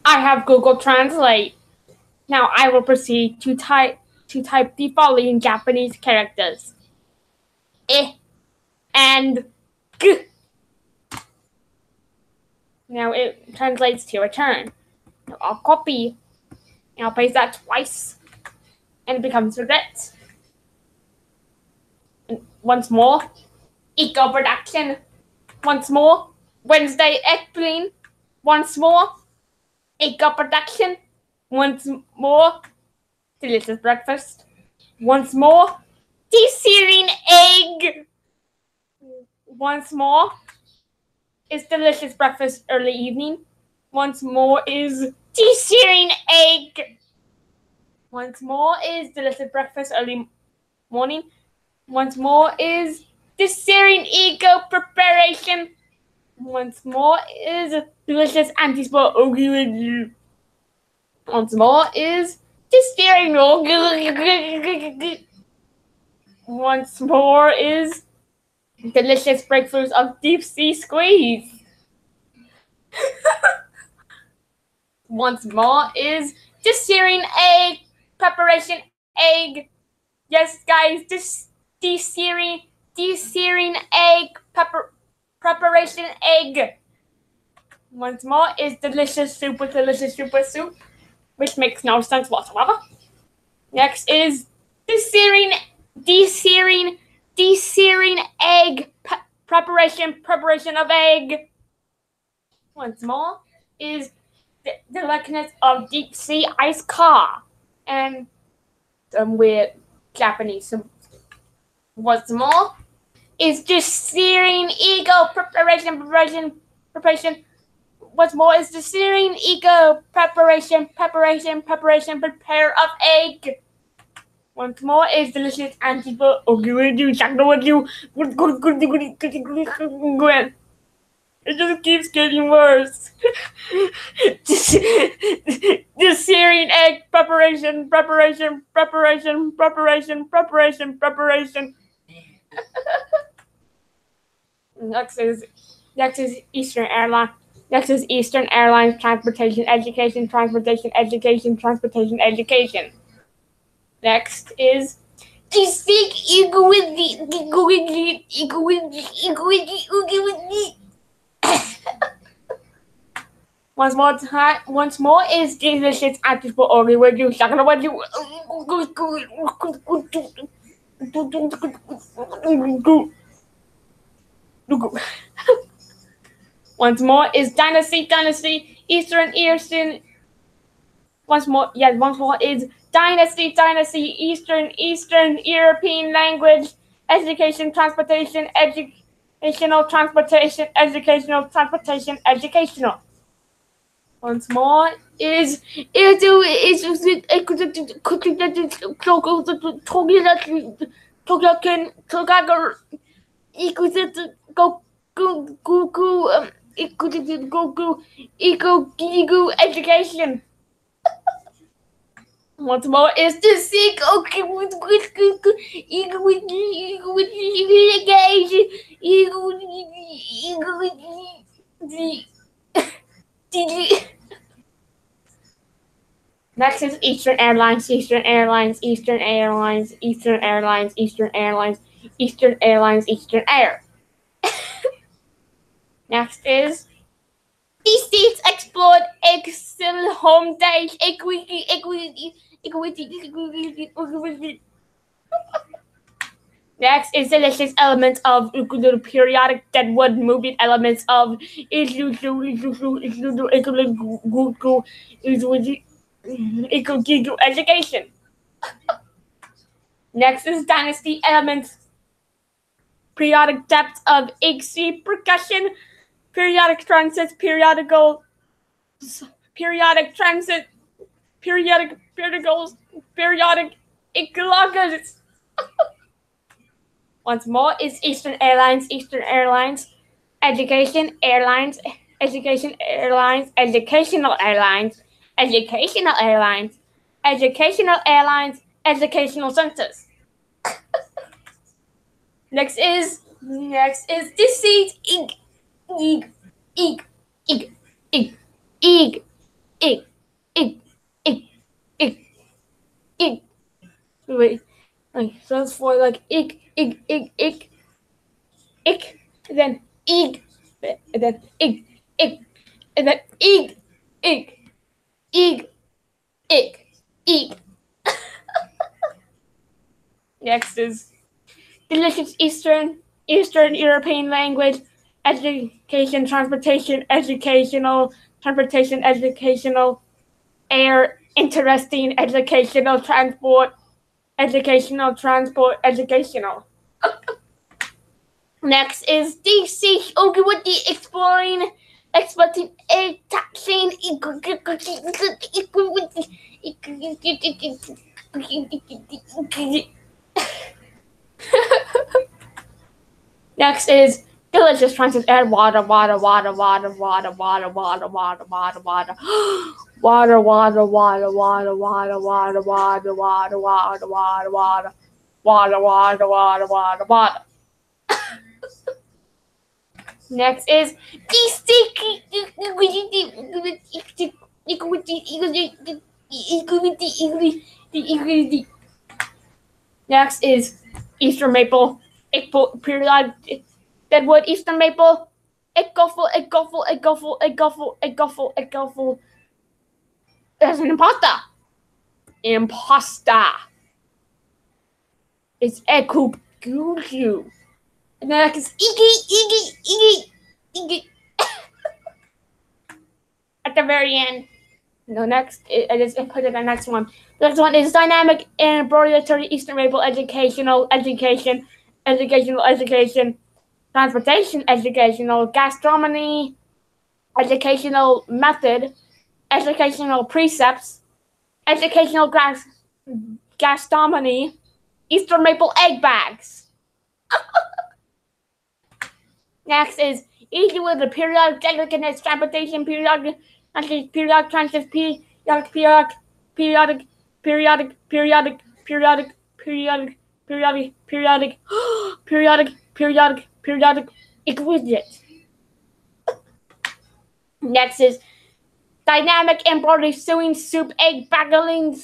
I have Google Translate. Now I will proceed to type the following Japanese characters. I and G. Now it translates to return. Now I'll copy. And I'll paste that twice. And it becomes regret. And once more. Eco production. Once more. Wednesday egg once more. Eco production. Once more. Delicious breakfast. Once more. DECEARING EGG. Once more is delicious breakfast early evening. Once more is DECEARING EGG. Once more is delicious breakfast early morning. Once more is DECEARING ego preparation. Once more is delicious anti-sport. Once more is DECEARING. Once more is delicious breakfast of deep sea squeeze. Once more is DECEARING egg preparation egg. Yes, guys, DECEARING egg preparation egg. Once more is delicious super soup, which makes no sense whatsoever. Next is DECEARING egg preparation of egg. Once more is the likeness of deep sea ice car and some weird Japanese symbols. Once more is DECEARING ego preparation. Once more is DECEARING ego preparation prepare of egg. Once more is delicious anti-sport. It just keeps getting worse. DECEARING egg preparation. Next is Eastern Airlines. Next is Eastern Airlines transportation education. Next is Once more is delicious anti-sport. Once more is Dynasty, Eastern. Once more is Dynasty, Eastern European language, educational transportation. Once more is education. Once more is the sick Next is Eastern Airlines. Eastern Air. Next is these seats explored excel home days equity. Next is delicious elements of periodic deadwood moving elements of education. Next is dynasty elements, periodic depth of XC percussion, periodic transits, periodic ecologies. Once more is Eastern Airlines, Educational Airlines, Educational Centers. Next is this seat egg. egg, egg, egg, egg, egg. Wait, so it's for like egg, egg, egg, egg, egg, and then egg, and then egg, egg, and then egg, egg, egg, egg, egg. Next is delicious Eastern European language, education, transportation, educational, transportation, educational, air, interesting, educational, transport, educational, transport, educational. Next is DC Ogilvy exploring, exploiting, taxing, Next is delicious Francis add water, water, water, water, water, water, water, water, water, water. Water, water, water, water, water, water, water, water, water, water, water, water, water, water, water, water. Next is Next is Eastern maple, periodic deadwood, Eastern maple, egg There's an imposter. It's Ekugugu. And then next is Iggy. At the very end. No, next, I just put it the next one. The next one is dynamic and embroidery Eastern maple educational, transportation, educational, gastronomy, educational method, educational precepts, educational gastronomy, Eastern maple egg bags. Next is easy with the periodic delicate transportation, periodic transit, periodic, exquisite. Next is dynamic embroidery sewing soup, egg baggling,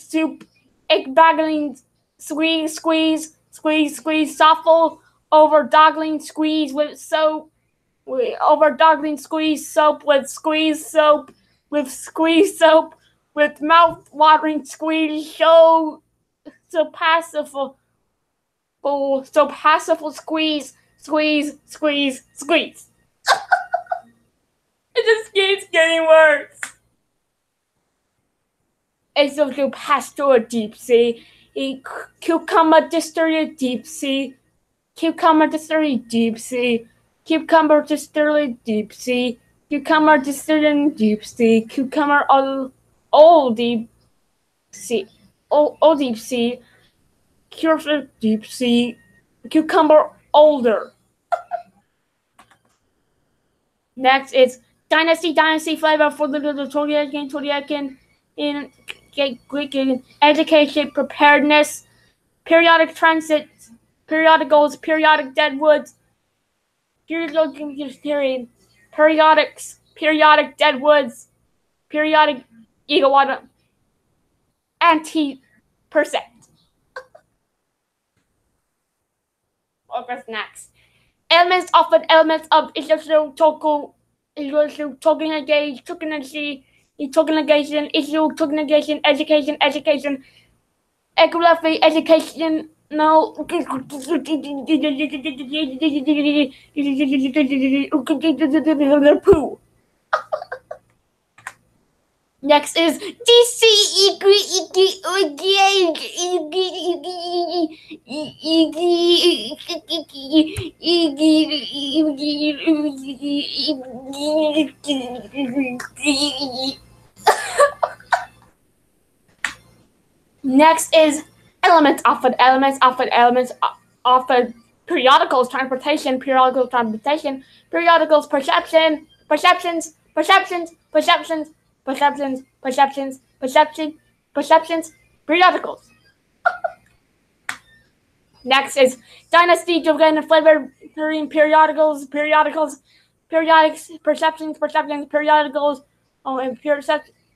squeeze, shuffle, over doggling, squeeze with soap, squeeze soap, with mouth-watering squeeze, so passively squeeze. It just keeps getting worse. It's also pastor deep sea, cucumber distillery deep sea, cucumber distillery deep sea, cucumber distillery deep sea, cucumber distillery deep sea, cucumber all deep sea, all deep sea, cucumber deep sea, cucumber older. Next is dynasty flavor for the Toriakan in Greek education, preparedness, periodic transit, periodicals, periodic deadwoods, periodics, periodic deadwoods, periodic egowater, anti-percent. What's next? Elements of issue tokenization, education, ecography, education, no. Poo. Next is Next is elements offered periodicals, transportation, periodicals, perception, periodicals. Next is dynasty driven flavoring periodicals, periodics, perceptions, periodicals, and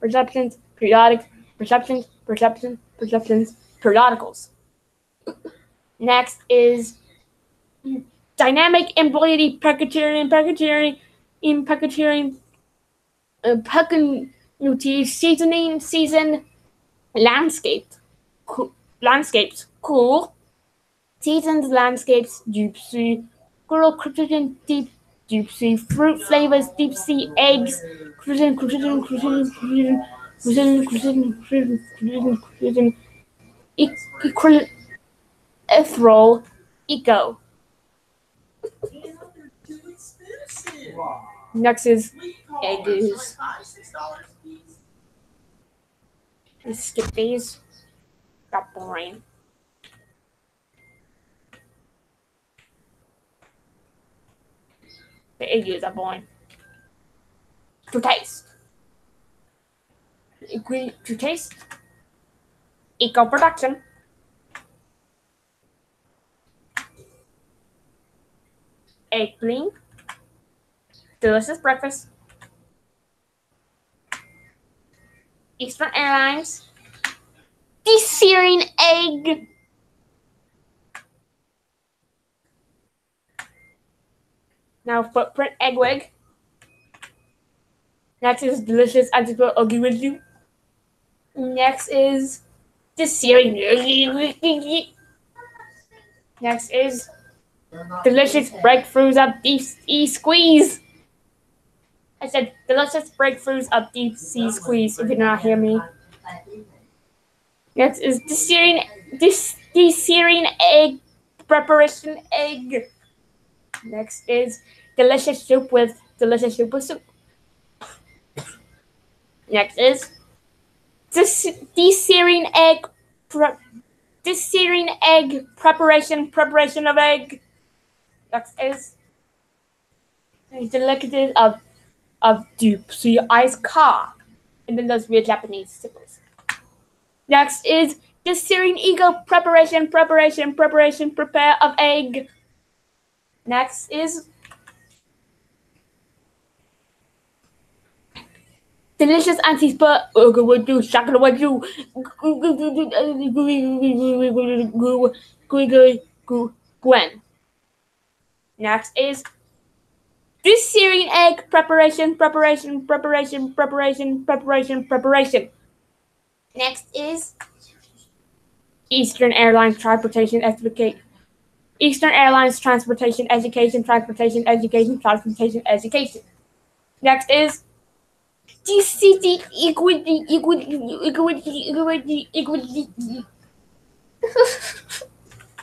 perceptions, periodic, perceptions, periodicals. Next is dynamic embodied Precatory, season, landscapes, cool, seasons, landscapes, deep sea, coral, crustacean, deep sea, fruit flavors, deep sea, eggs, equithrol, eco. Next is eggs. Let's skip these. Got boring. The eggs are boring. To taste. To taste. Eco production. Egg bling. Delicious breakfast. Eastern Airlines. DECEARING EGG. Now footprint egg wig. Next is delicious antipode oggy with you. Next is DECEARING EGG. Next is delicious breakthroughs of deep sea squeeze. I said delicious breakthroughs of deep sea squeeze. If you did not hear me. Next is DECEARING egg preparation egg. Next is delicious soup with soup. Next is DECEARING egg preparation of egg. Next is delicacies of deep sea ice car. And then those weird Japanese symbols. Next is DECEARING ego preparation prepare of egg. Next is delicious anti-spur Gwen. Next is DECEARING egg preparation. Next is Eastern Airlines Transportation Education. Eastern Airlines Transportation Education. Next is DCT equity.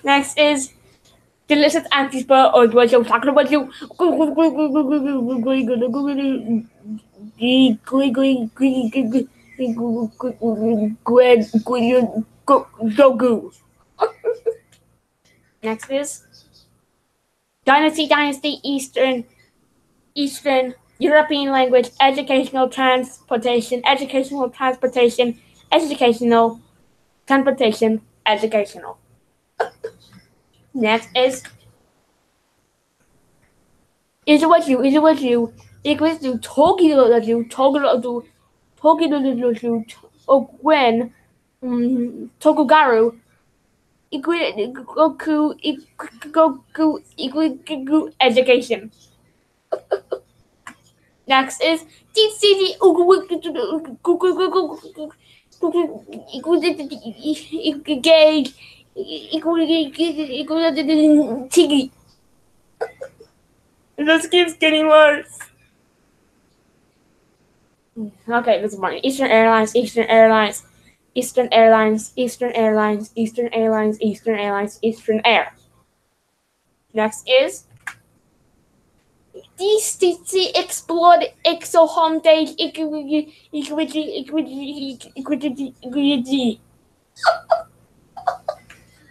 Next is delicious anti-spur or what you're talking about you. Go. Next is Dynasty Eastern European language educational transportation. Next is what you equals to Tokido Gwen Tokugaru Goku education. Next is DCD Tiki. It just keeps getting worse. Okay, this is morning. Eastern Airlines, Eastern Air. Next is DCC Explode Exo Home Days Equity.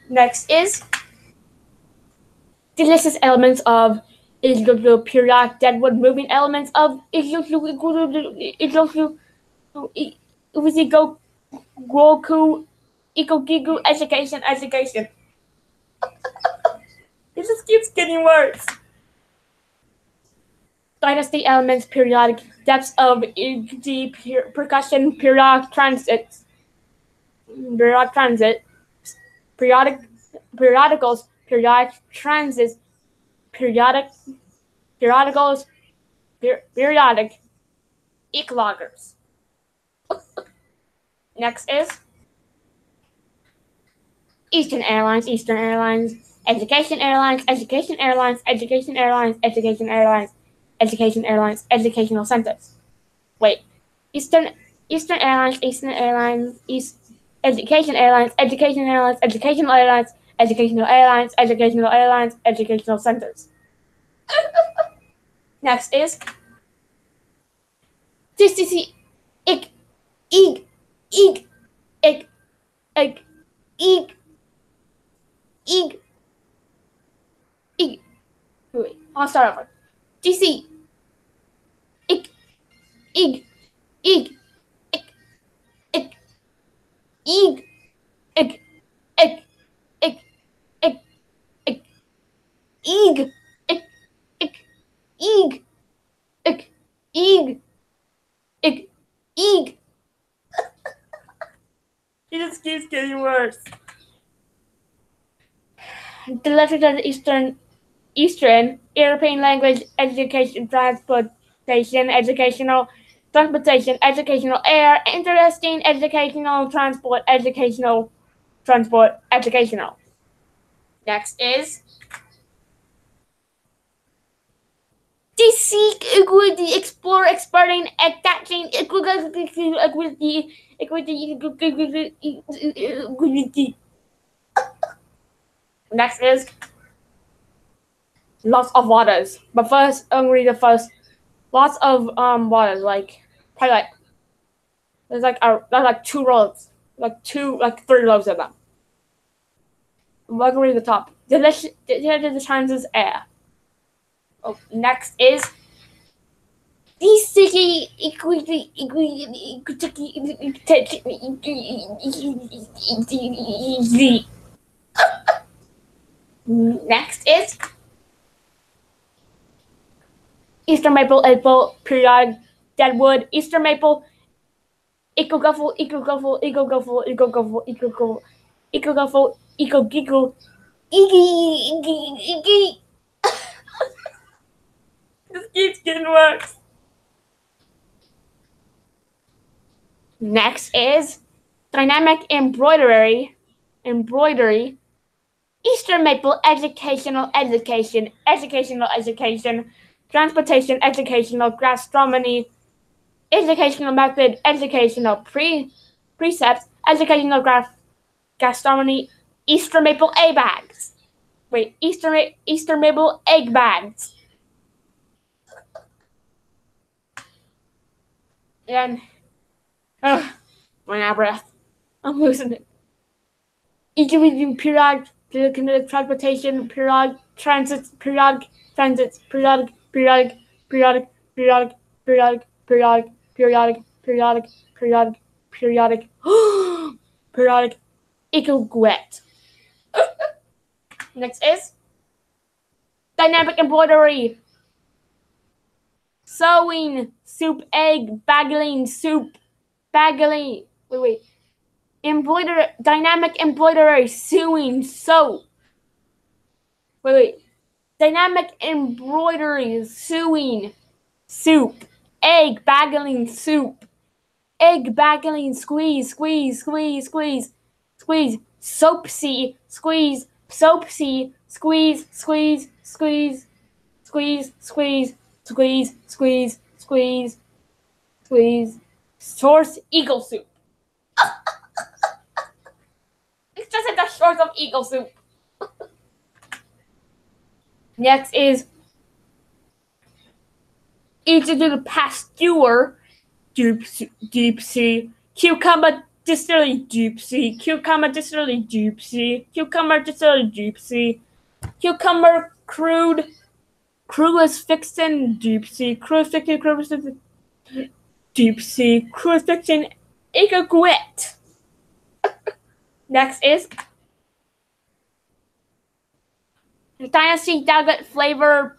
Next is delicious elements of periodic deadwood moving elements of Goku Gigu education. It just keeps getting worse. Dynasty elements, periodic depths of the percussion, periodic transit, periodicals, periodic transits, periodicals, periodic ecloggers. Next is Eastern Airlines, Education Airlines, Educational Centers. Wait, Eastern Airlines, Education Airlines, Educational Centers. Next is TCC, ik, ig, ig, ik, ig, Wait, I'll start over. DC, ik, ig, ik, ik, ig, ik, ig, ik, ig, It just keeps getting worse. The letters of the Eastern European language, education, transportation, educational air, interesting, educational, transport, educational. Next is seek, equity, explore, exploring, attaching, equity. Next is lots of waters. But first, I'm gonna read the first. Lots of waters, like probably like there's like two rows, like three rows of them. I'm gonna read the top. The chances air. Oh, next is equity. Next is Eastern maple, periodic, deadwood, Eastern maple, eco-guffle, eco-giggle, iggy. This keeps getting worse. Next is dynamic embroidery, Eastern maple, education, transportation, educational, gastronomy, educational method, educational precepts, educational gastronomy, Eastern maple egg bags. Wait, Eastern maple egg bags. And run out of breath. I'm losing it. Equilibrium, periodic transportation, periodic transits, periodic, equiguet. Next is dynamic embroidery, sewing, soup, egg, bagling, soup, bagling. Wait. Dynamic embroidery, sewing, sew. Wait. Dynamic embroidery, sewing, soup, egg, bagling, soup, egg, bagling, squeeze, soapsy, squeeze, squeeze, source, eagle soup. It's just like the source of eagle soup. Next is Egyptian pasteur, deep sea, cucumber distillery, deep sea, cucumber distillery, deep sea, cucumber distillery, deep sea, cucumber cruise fiction, deep sea, cruise fiction, deep sea, cruise fiction, equiguet. Next is Dynasty Nugget flavor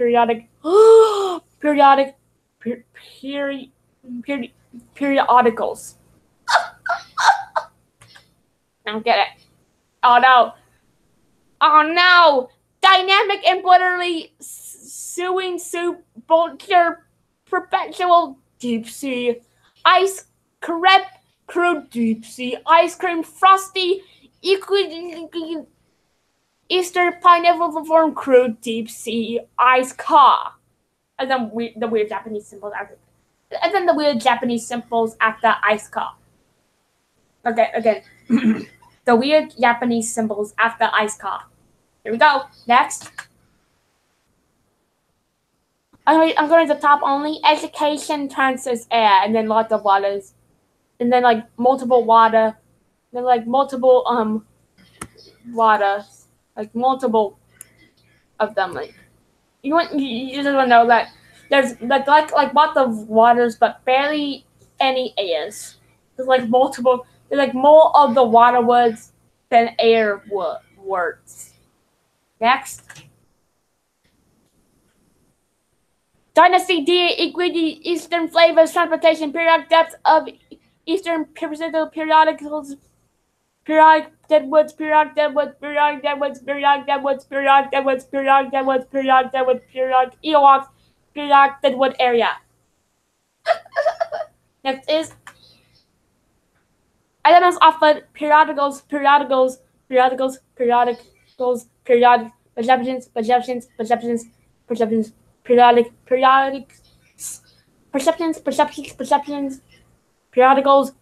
periodic, periodic, periodicals. I don't get it. Oh no. Oh no. Dynamic embroidery sewing soup vulture perpetual deep sea ice crepe crude deep sea ice cream frosty Easter pineapple form crude deep sea ice car. And then the weird Japanese symbols after. And then the weird Japanese symbols after ice car. Okay, again. The weird Japanese symbols after ice car. Here we go. Next. I'm going to the top only. Education transfers air, and then lots of waters. And then like multiple water. Then like multiple water. Like multiple of them. Like you just want to know that there's like lots of waters but barely any airs. There's like multiple. There's like more of the water words than air words. Next. Dynasty D equity Eastern flavors transportation periodic depth of Eastern periodicals periodic deadwoods periodic deadwoods periodic deadwoods periodic deadwoods periodic deadwoods periodic deadwoods periodic deadwoods periodic earwax periodic deadwood area. Next is items offered periodicals periodic perceptions periodic perceptions periodicals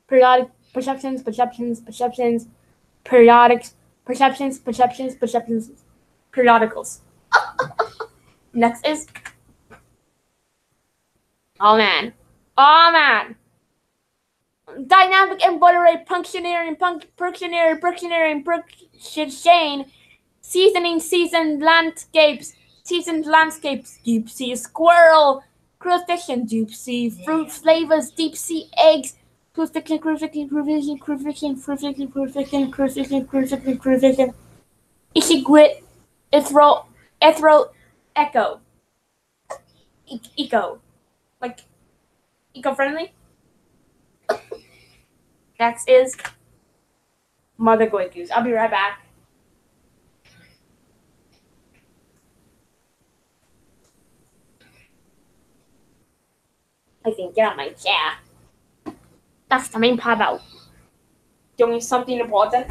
periodic perceptions periodic perceptions periodicals. Next is oh man dynamic embroidery punctionary seasoned landscapes deep sea squirrel crucifixion deep sea fruit flavors deep sea eggs crucifixion ishigwit echo eco like eco-friendly. Next is mother goikus. I'll be right back. I think get out my chair. That's the main part about doing something important.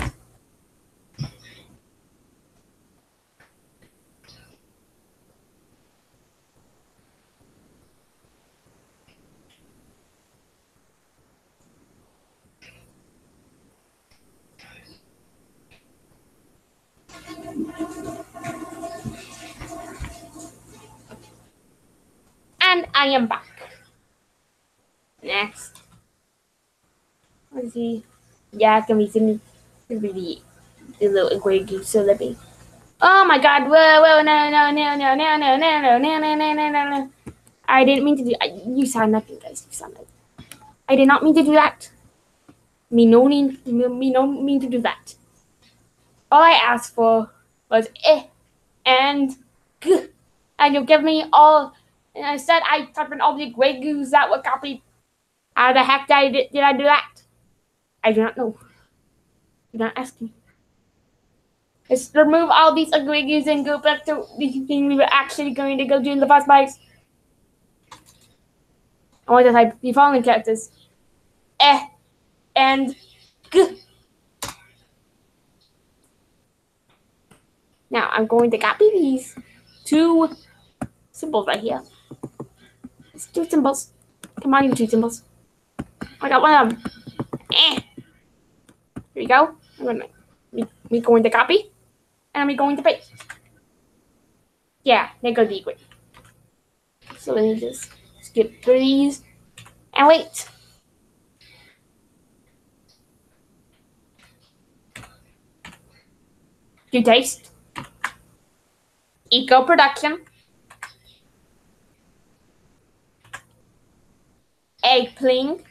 And I am back. Next. Let's see. Yeah, it's gonna be the little inquiry. So let me. Oh my God! Whoa! No! I didn't mean to do. You saw nothing, guys. You saw nothing. I did not mean to do that. Me no mean to do that. All I asked for was and g, and you give me all. And I said I typed in all the Grey Goose that were copied. How the heck did I do that? I do not know. Do not ask me. Let's remove all these Grey Goose and go back to the thing we were actually going to go do in the first place. I want to type the following characters. And g. Now I'm going to copy these two symbols right here. It's two symbols. Come on, you two symbols. I got one of them. Here we go. I'm going to copy. And I'm going to paste. Yeah, they're going to be great. So let me just skip through these. And wait. Do taste. Eco production. Egg pling.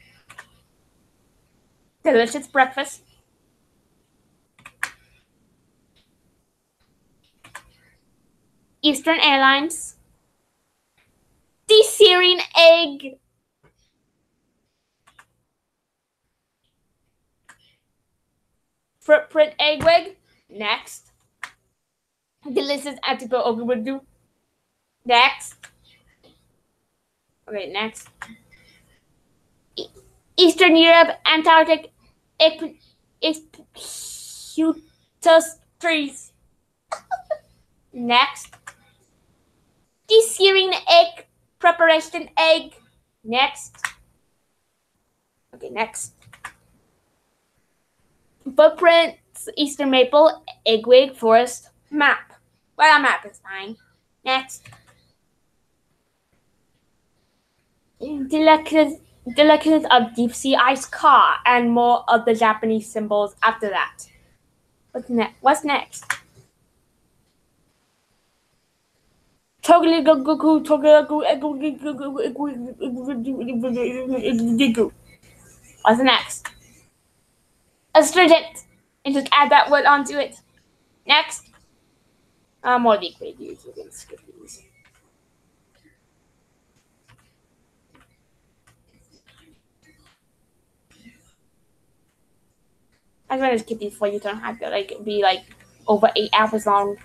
Delicious breakfast. Eastern Airlines. DECEARING EGG. Footprint eggwig. Next. Delicious antipode overdo. Next. Okay, next. Eastern Europe, Antarctic, trees. Next. DECEARING egg preparation egg. Next. Okay, next. Footprints, Eastern maple, eggwig, forest, map. Well, a map is fine. Next. Delicacies of deep sea ice car and more of the Japanese symbols after that. What's next? What's next? Astringent. And just add that word onto it. Next. More liquid. You can skip these. I'm gonna skip these for you don't have to be over 8 hours long.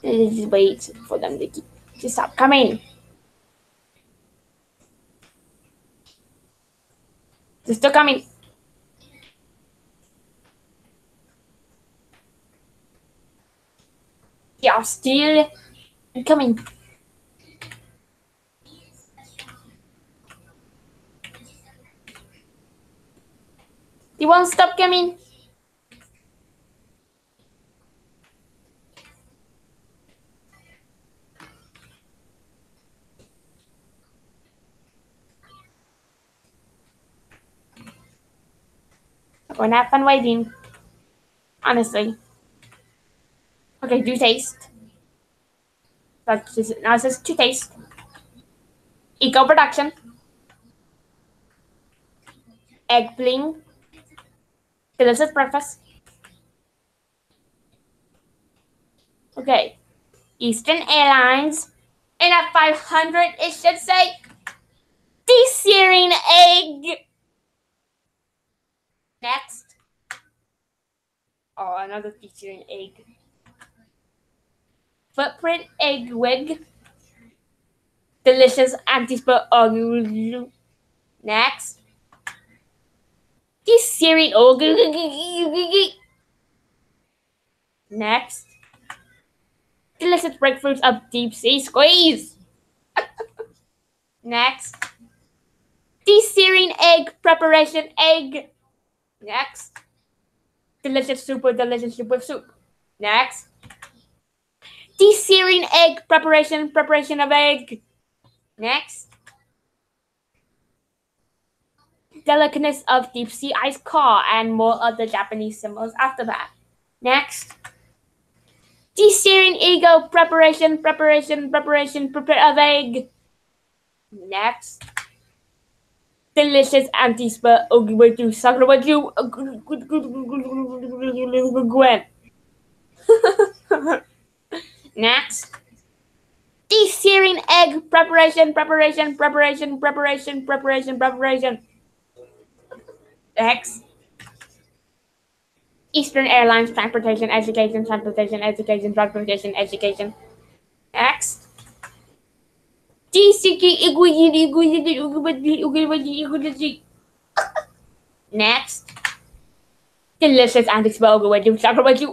Just wait for them to stop coming. They're still coming. They are still coming. They won't stop coming. I'm going to have fun waiting. Honestly. Okay, do taste. Now it says to taste. Eco production. Egg bling. Delicious breakfast. Okay. Eastern Airlines. And at 500, it should say DECEARING egg. Next. Oh, another DECEARING egg. Footprint egg wig. Delicious anti-spot. Next. DECEARING Next. Delicious breadfruits of deep sea squeeze. Next. DECEARING egg preparation egg. Next. Delicious soup with soup. Next. DECEARING egg preparation of egg. Next. Delicateness of deep sea ice car and more of the Japanese symbols after that. Next. DECEARING ego preparation of egg. Next. Delicious anti-spur ogiwaju sakuraju Gwen. Next. DECEARING egg preparation. Next. Eastern Airlines transportation. Next. Next. Delicious anti-spur ogiwaju sakuraju.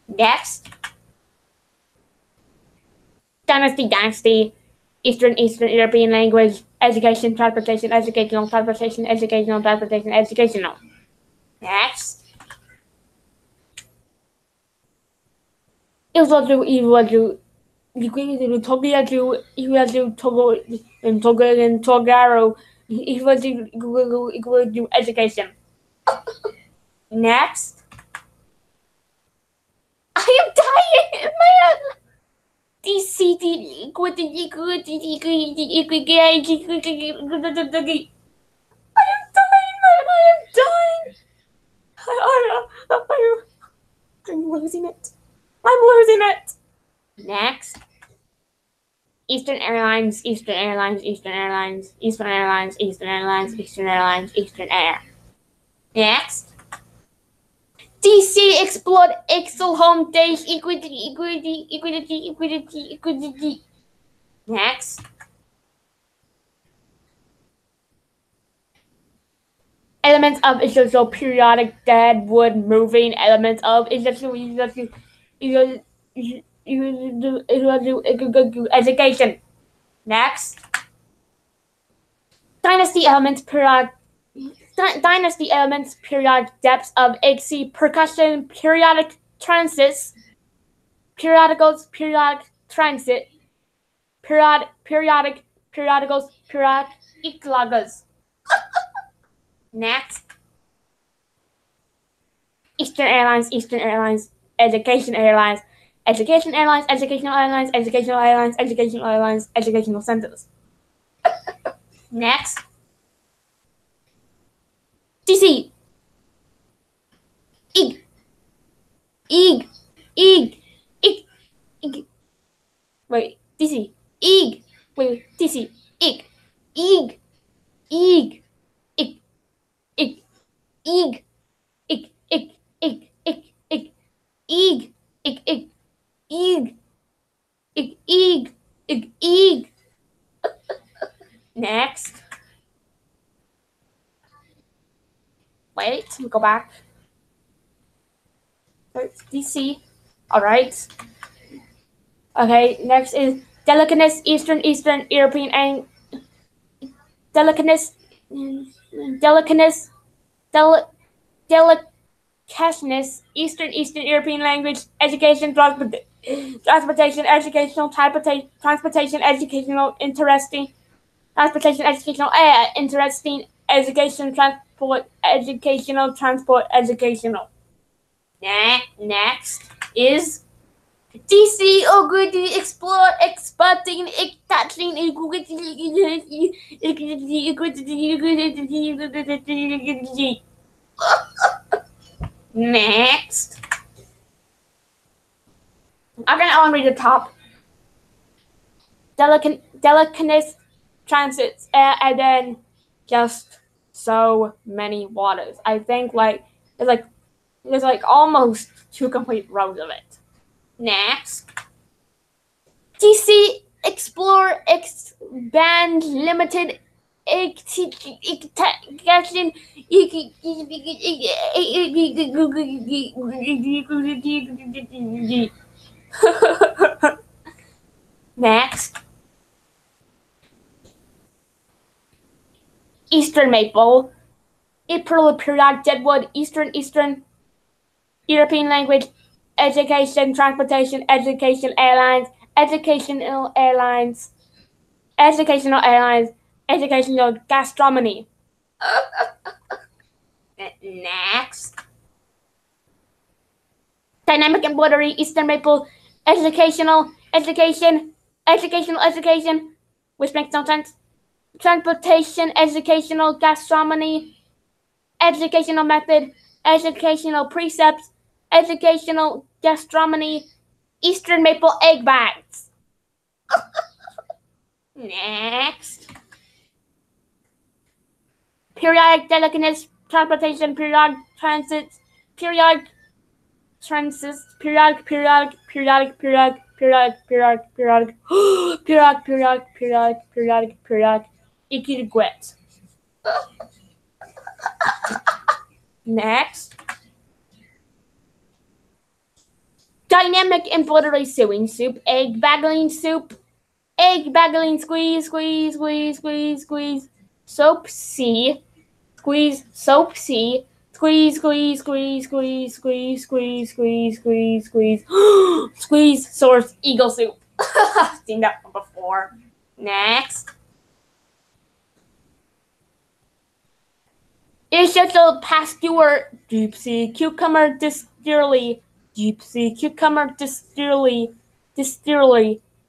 Next. Dynasty. Eastern European language, educational transportation. Next. Iwaju, Togaro, education. Next. I am dying, man. DCD I'm losing it. I'm losing it. Next. Eastern Airlines, Eastern Airlines, Eastern Airlines, Eastern Airlines, Eastern Airlines, Eastern Airlines, Eastern Air. Next. DC Explode Excel Home Dash Equity. Next. Elements of essential periodic dead wood moving elements of essential education. Next. Dynasty elements periodic depths of XC percussion periodic transits periodicals periodic transit periodicals periodic eclogas. Next. Eastern Airlines, Eastern Airlines, Education Airlines, Education Airlines, Educational Airlines, Educational Airlines, Educational Airlines, Educational Centers. Next. DC. Ig. Ig. Ig. Ig. Ig. Wait, DC. Ig. Wait, DC. Ig. Ig. Ig. Ig. Ig. Ig. Ig. Ig. Ig. Ig. Ig. Ig. Ig. Ig. Ig. Ig. Ig. Ig. Ig. Next. Wait, go back. DC. Alright. Okay, next is delicateness, Eastern European, and delicateness, Eastern European language, education, transportation, educational, transportation, educational, interesting, transportation, educational, interesting, education, transport, educational. Next is DC Ogudi Explore Expecting Touching Next. I'm gonna only read the top. Delicateness transits and then just so many waters. I think there's like almost 2 complete rows of it. Next. DC Explore Expand Limited Next. Eastern Maple. April periodic deadwood. Eastern European language. Education, transportation, educational airlines, educational gastronomy. Next. Dynamic embroidery, Eastern Maple, education, which makes no sense. Transportation, educational gastronomy, educational method, educational precepts, educational gastronomy, Eastern Maple egg bags. Next. Periodic delicateness, transportation, periodic transits, periodic equilibrate. Next. Dynamic embroidery sewing soup, egg baggling soup, egg baggling squeeze, soap C, squeeze, soap C, squeeze, squeeze, source, eagle soup. Seen that one before. Next. Essential Pasteur, deep sea cucumber distillery, deep sea cucumber distillery,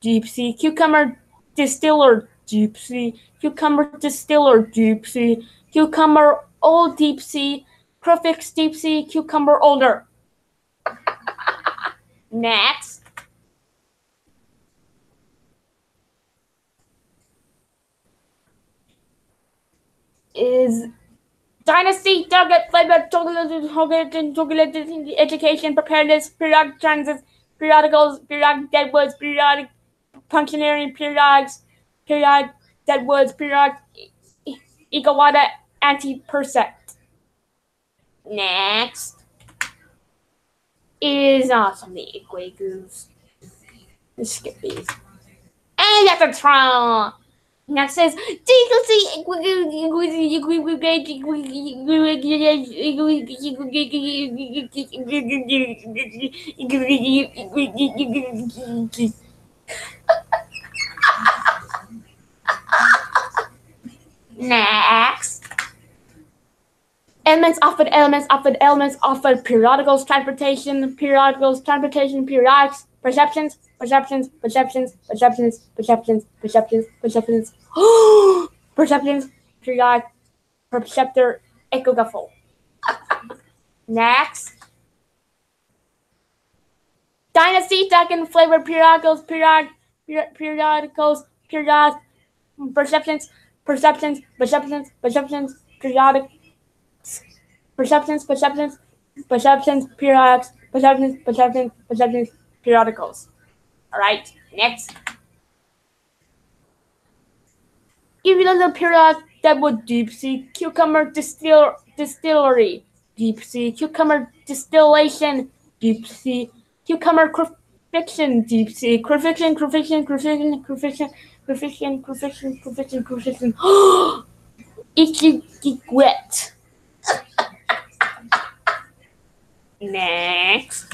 deep sea cucumber distiller, deep sea cucumber distiller, deep sea cucumber, old deep sea crucifix, deep sea, cucumber, older. Next is dynasty, target, flavor, chocolate, education, preparedness, periodic transits, periodicals, periodic deadwoods, periodic punctionary, periodics, periodic deadwoods, periodic ecowada, anti-percept. Next is awesome the Equagoos. Let's skip these. And that's a trial. Next is next. Elements offered, periodicals, transportation, periodics, perceptions, perceptions, periodic, perceptor, ecographo. Next. Dynasty, second, flavor, periodicals, periodic, perceptions, periodic, periodics, periodicals. All right, next. Give you the periodic deadwood deep sea cucumber distillery, deep sea cucumber distillation, deep sea cucumber crucifixion, deep sea crucifixion. Icky-wet. Next.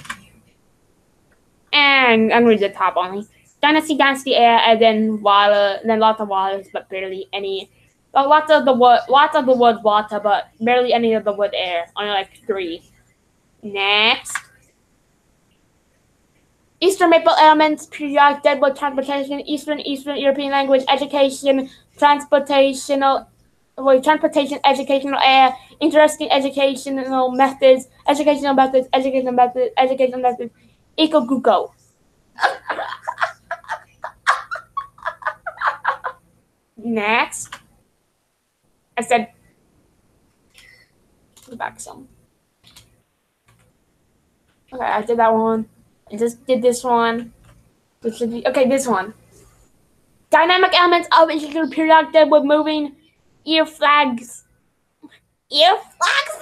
And I'm read the top only. Dynasty, air, and then water, then lots of waters, but barely any. Lots of the wood, water, but barely any of the wood air. Only like 3. Next. Eastern maple elements, periodic deadwood transportation, Eastern European language, education, transportation, educational air, interesting educational methods, eco-gugo. Next. I said, go back some. Okay, I did that one. I just did this one. Which should be, okay, this one. Dynamic elements of a periodic deadwood moving ear flags. Ear flags?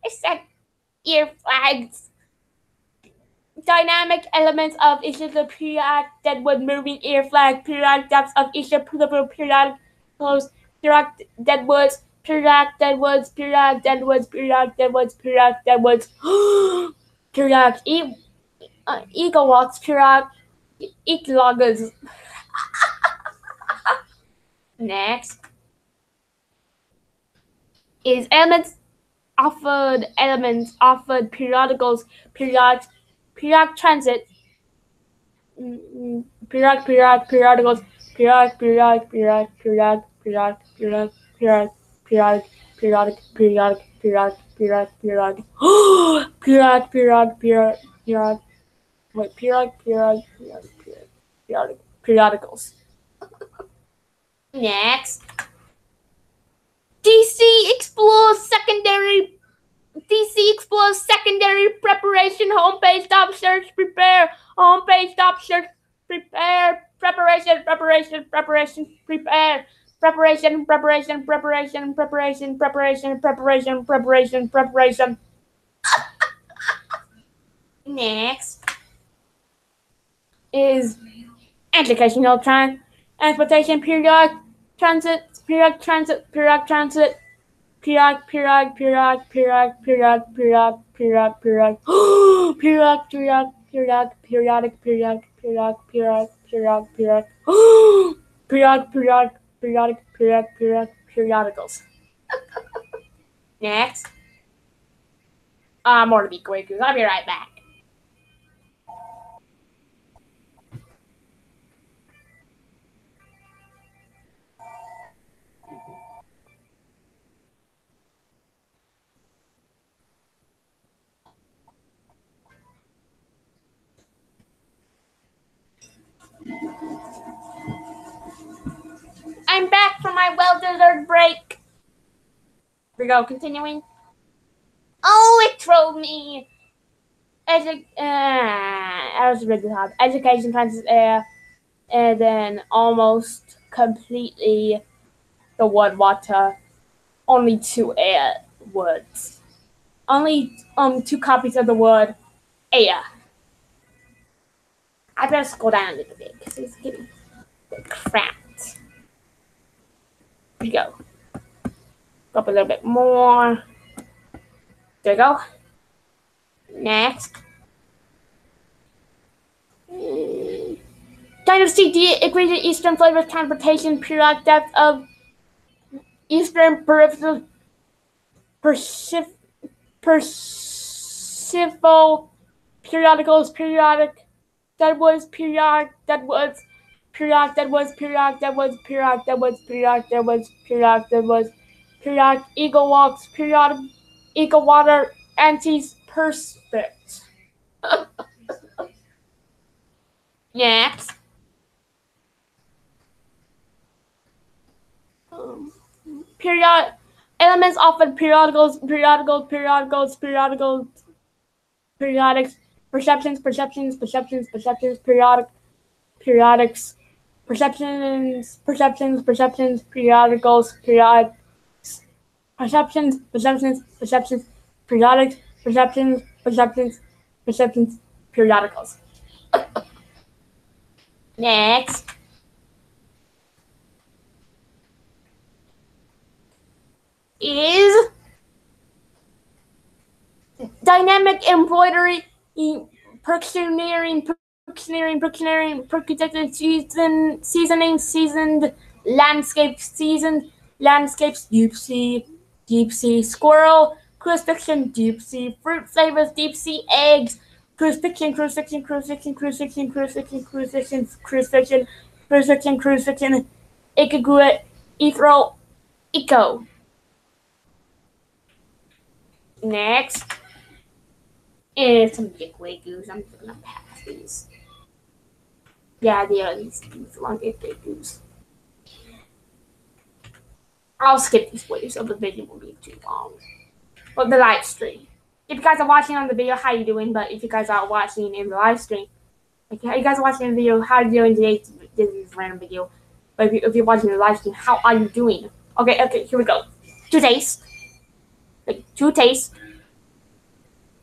I said ear flags. Dynamic elements of each of the periodic deadwood moving ear flag, periodic depths of each of the periodic close, periodic deadwoods, periodic deadwoods, periodic deadwoods, periodic deadwoods, periodic deadwoods, periodic eagle walks, periodic ecologgers. Next is elements offered, periodicals, periodic transit, periodicals, periodicals. Next. DC explores secondary preparation, homepage, stop search, prepare, homepage, stop search, prepare, preparation, prepare, preparation. Next is educational transportation, periodic transit, periodic transit, periodicals. Next. More to be quick, I'll be right back. I'm back from my well-deserved break. Here we go, continuing. Oh, it trolled me. I was really hard. Education classes, and then almost completely the word water. Only 2 words. Only 2 copies of the word air. I better scroll down a little bit because it's getting cramped. Here we go. Go up a little bit more. There we go. Next. Kind of see the equated eastern flavor transportation periodic depth of eastern peripheral Percival periodicals periodic that was periodic that was periodic that was periodic that was periodic that was periodic that was periodic that was periodic eagle walks periodic eagle water antis perspect. Next. Period elements often periodicals periodics perceptions periodics perceptions periodicals periodics perceptions periodicals. Next. Is dynamic embroidery, percussioneering, seasoned landscapes, deep sea squirrel, crucifixion, deep sea fruit flavors, deep sea eggs, crucifixion, ikagua, ethereal, eco. Next is some big wagoos. I'm just gonna pass these. Yeah, they are these long wagoos. I'll skip these waves, so the video won't be too long. But the live stream. If you guys are watching on the video, how you doing? But if you guys are watching in the live stream, like, you guys are watching the video, how are you doing today? This is a random video. But if you're watching the live stream, how are you doing? Okay, here we go. To taste.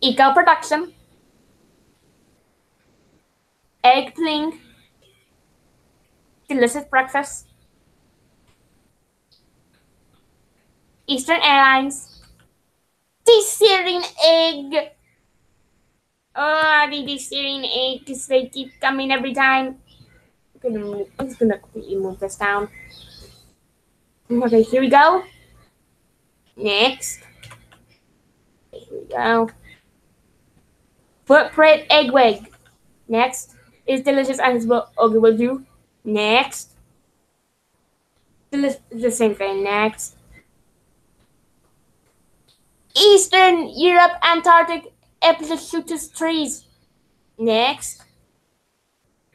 Eco production. Egg pling. Delicious breakfast. Eastern Airlines. DECEARING egg. Oh, the DECEARING egg, because they keep coming every time. I'm just gonna completely move this down. Okay, here we go. Next. Okay, here we go. Footprint egg wig. Next. Is delicious and will do. Next. The same thing. Next. Eastern Europe, Antarctic, Epicletus trees. Next.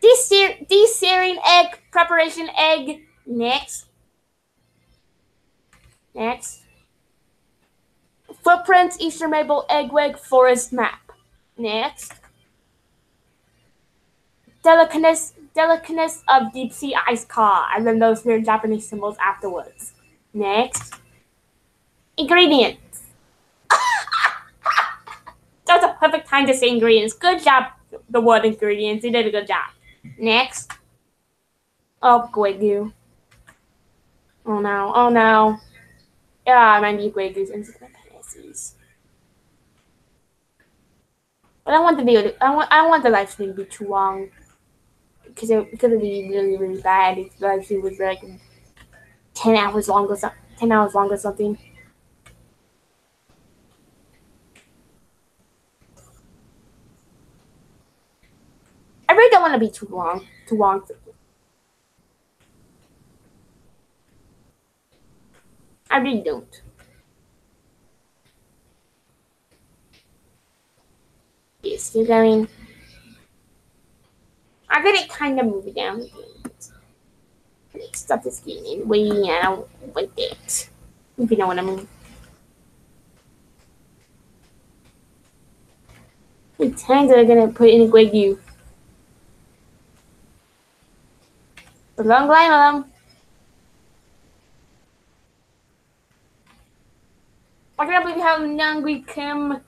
DECEARING egg, preparation egg. Next. Footprints, Eastern Maple, Eggweg, Forest map. Next. Delicateness of deep sea ice car, and then those weird Japanese symbols afterwards. Next. Ingredients. That's a perfect time to say ingredients. Good job, the word ingredients. You did a good job. Next. Oh, Guegu. Oh no. Yeah, I might be Guegu's encyclopedias. But I want the video. I want the live stream to be too long because it could be really bad if the live stream was like 10 hours long or something. 10 hours long or something. I really don't want to be too long. I really don't. It's still going. I I'm gonna kind of move it down. Stuff is getting way out like that. If you know what I mean. The tags that I'm gonna put in with you. The long line on them. I can't believe how young we come.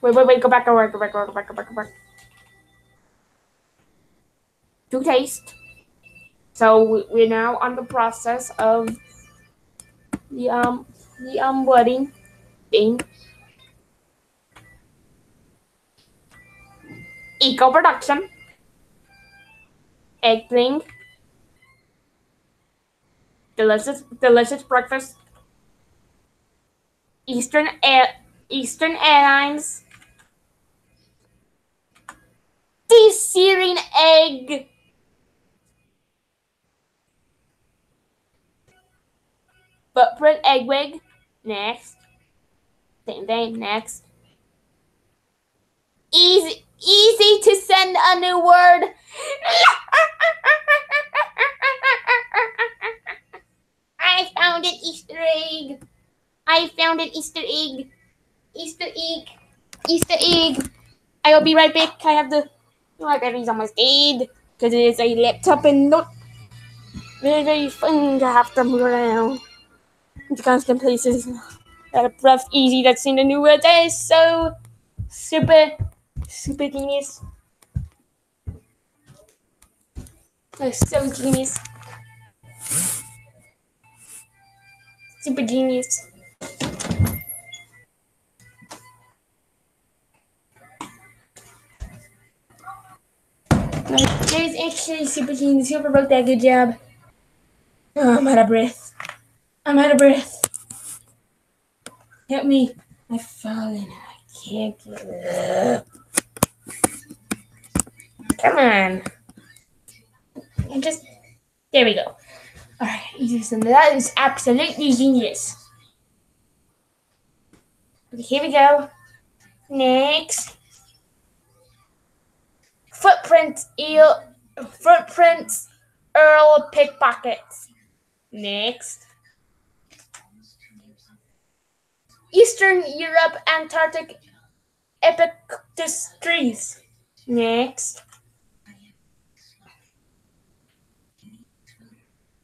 Wait, go back. To taste. So we're now on the process of the wedding thing. Eco production. Egg thing. Delicious breakfast. Eastern Airlines. DECEARING EGG. Footprint egg wig. Next. Same thing. Next. Easy to send a new word. I found an Easter egg. Easter egg. I will be right back. I have my battery's almost dead because it is a laptop and not very fun to have to move around into constant places. That a rough, easy to send a new word. That is so super genius. That's so genius. Super genius. That is actually super genius. Whoever wrote that, good job. Oh, I'm out of breath. Help me. I've fallen. I can't get up. Come on. There we go. Alright, that is absolutely genius. Okay, here we go. Next. Footprints, Earl pickpockets. Next. Eastern Europe, Antarctic epictries. Next.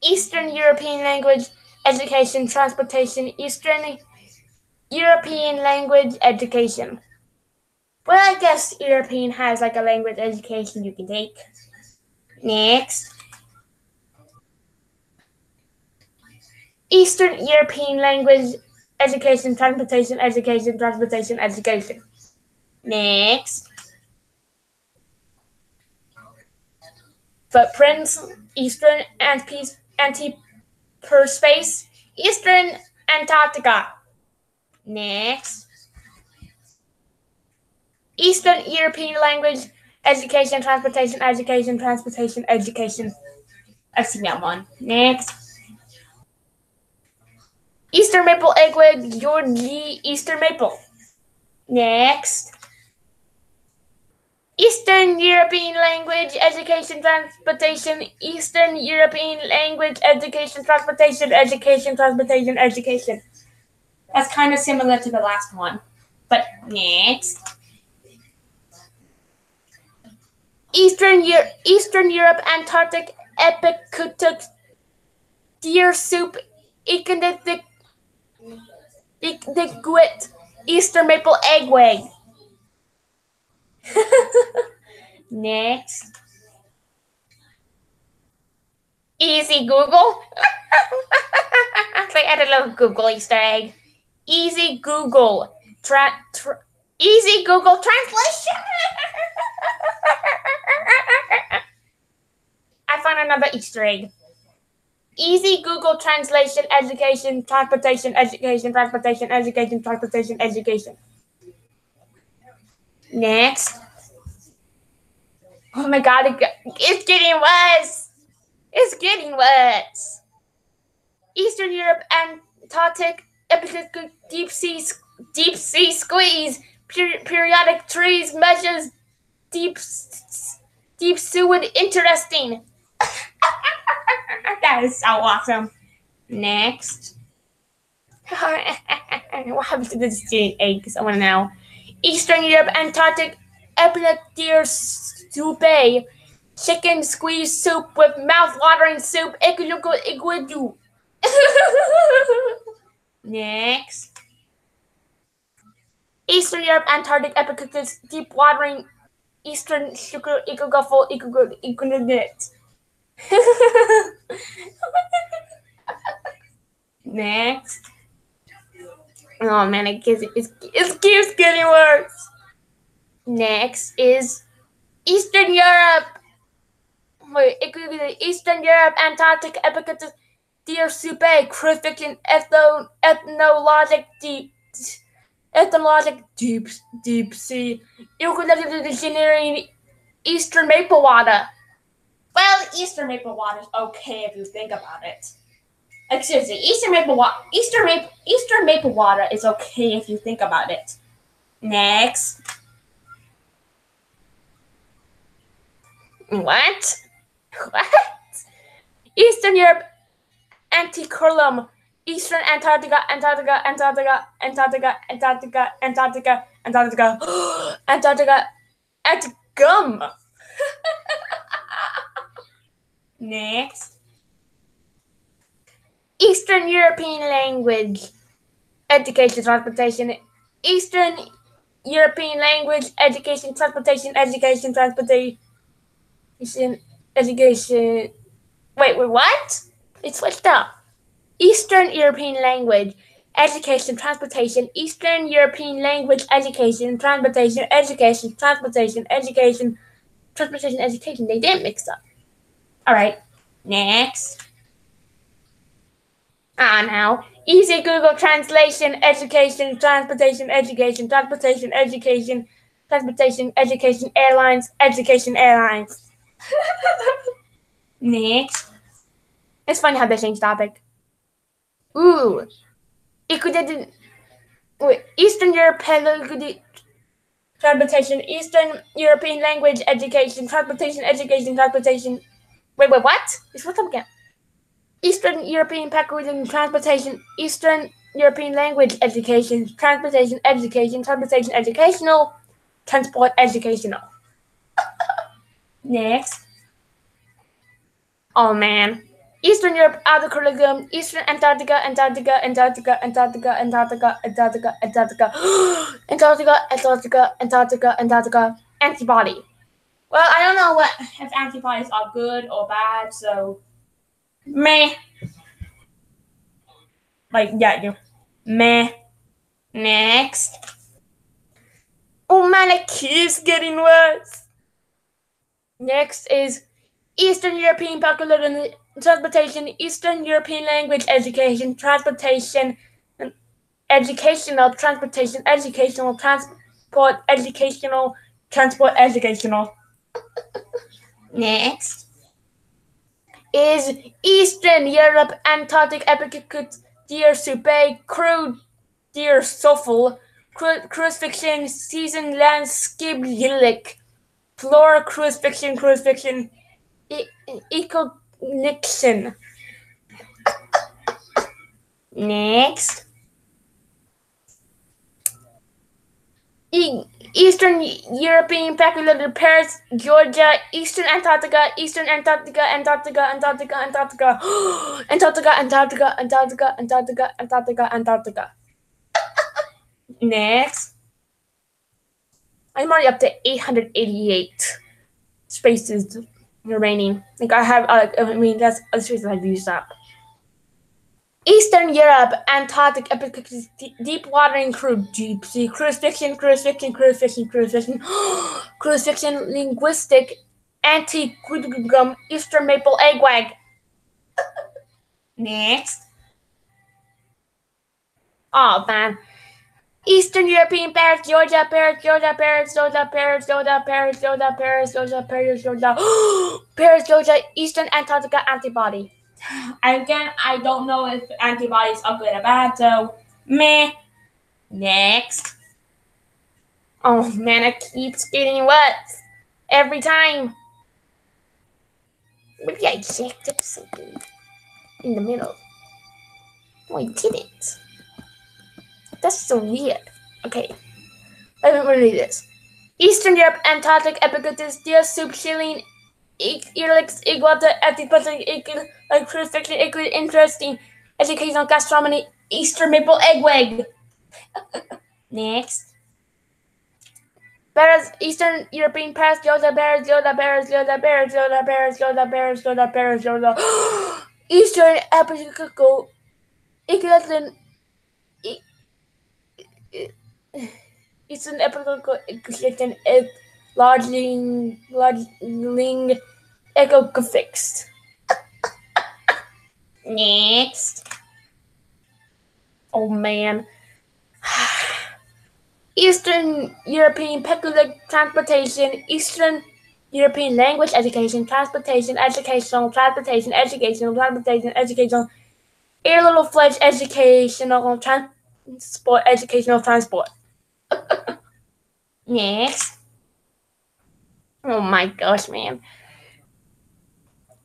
Eastern European language education, transportation, Eastern European language education. Well, I guess European has like a language education you can take. Next. Eastern European language education, transportation, education. Next. Footprints, Eastern Antiperspace, Eastern Antarctica. Next. Eastern European language education, transportation, education. I've seen that one. Next. Easter maple eggwig, Georgie Easter maple. Next. Eastern European language education, transportation, Eastern European language education, transportation. That's kind of similar to the last one. But next. Eastern Europe, Antarctic, epictetus, deer soup, economic, Easter maple eggwig. Next. Easy Google. I added a little Google Easter egg. Easy Google. Easy Google translation. I found another Easter egg. Easy Google translation, education, transportation. Next. Oh my god, it's getting worse. It's getting worse. Eastern Europe, Antarctic, epicyclic deep sea squeeze, periodic trees, measures, deep seaweed, interesting. That is so awesome. Next. What happens to this eggs? I want to know. Eastern Europe, Antarctic, epic deer soup, chicken squeeze soup with mouth-watering soup, iguadu. Next. Eastern Europe, Antarctic, epic deep watering, Eastern sugar, ecoguffle, econet. Next. Oh man, it keeps getting worse. Next is Eastern Europe. Wait, it could be Eastern Europe, Antarctic, epic deer soup, crucifixion, ethnologic deep sea, evolutionary Eastern maple water. Well, Eastern maple water is okay if you think about it. Like seriously, Eastern maple water is okay if you think about it. Next. What? What? Eastern Europe, Anticulum, Eastern Antarctica, Antarctica, Anticum. Next. Eastern European language, education, transportation. Eastern European language, education, transportation. Wait, what? It switched up. Eastern European language, education, transportation. Eastern European language, education, transportation. They didn't mix up. All right, next. Now. Easy Google Translation, education, transportation, airlines, Next. It's funny how they change topic. Ooh. Eastern European transportation, Eastern European language, education, transportation. Wait, what? It's what's up again? Eastern European packaging, transportation, Eastern European language, education, transportation, educational, transport, educational. Next. Oh man. Eastern Europe, outer curriculum, Eastern Antarctica, antibody. Well, I don't know if antibodies are good or bad, so meh. Like, yeah, you. Meh. Next. Oh man, it keeps getting worse. Next is Eastern European packaging, transportation, Eastern European language, education, transportation, educational, transportation, educational, transport, educational. Next is Eastern Europe, Antarctic, epic deer soup, crude deer souffle, crucifixion, season landscape, floor crucifixion, eco-nixon. Next. Eastern European peculiar Paris, Georgia, Eastern Antarctica, Antarctica. Next. I'm already up to 888 spaces remaining. Like I have, that's other spaces I've used up. Eastern Europe, Antarctic, deep watering crude, deep sea, crucifixion, linguistic, anti-quidgum, Eastern maple egg wag. Next. Oh man. Eastern European Paris, Georgia, Paris, Georgia, Paris, Georgia, Paris, Georgia, Paris, Georgia, Paris, Georgia, Paris, Georgia, Paris, Georgia, Eastern Antarctica antibody. Again, I don't know if antibodies are good or bad, so meh. Next. Oh man, it keeps getting wet every time. Maybe I checked up something in the middle. No, I didn't. That's so weird. Okay, let me read this. Eastern Europe, Antarctic, Epicutus, deer soup, chilling, Elix, Iguata, Antipatric, like crucifixion, interesting, educational gastronomy, Easter maple egg. Next. Paris, Eastern European Paris, Georgia, Paris, Georgia, Paris, Georgia, Paris, Georgia, Paris, Georgia, Paris, Georgia, Paris, Georgia, Eastern Epicutus, Eastern Epicutus, largely eco-fixed. Next. Oh man. Eastern European peculiar transportation, Eastern European language education, transportation, educational, air little fledged educational, transport. Next. Oh my gosh, man.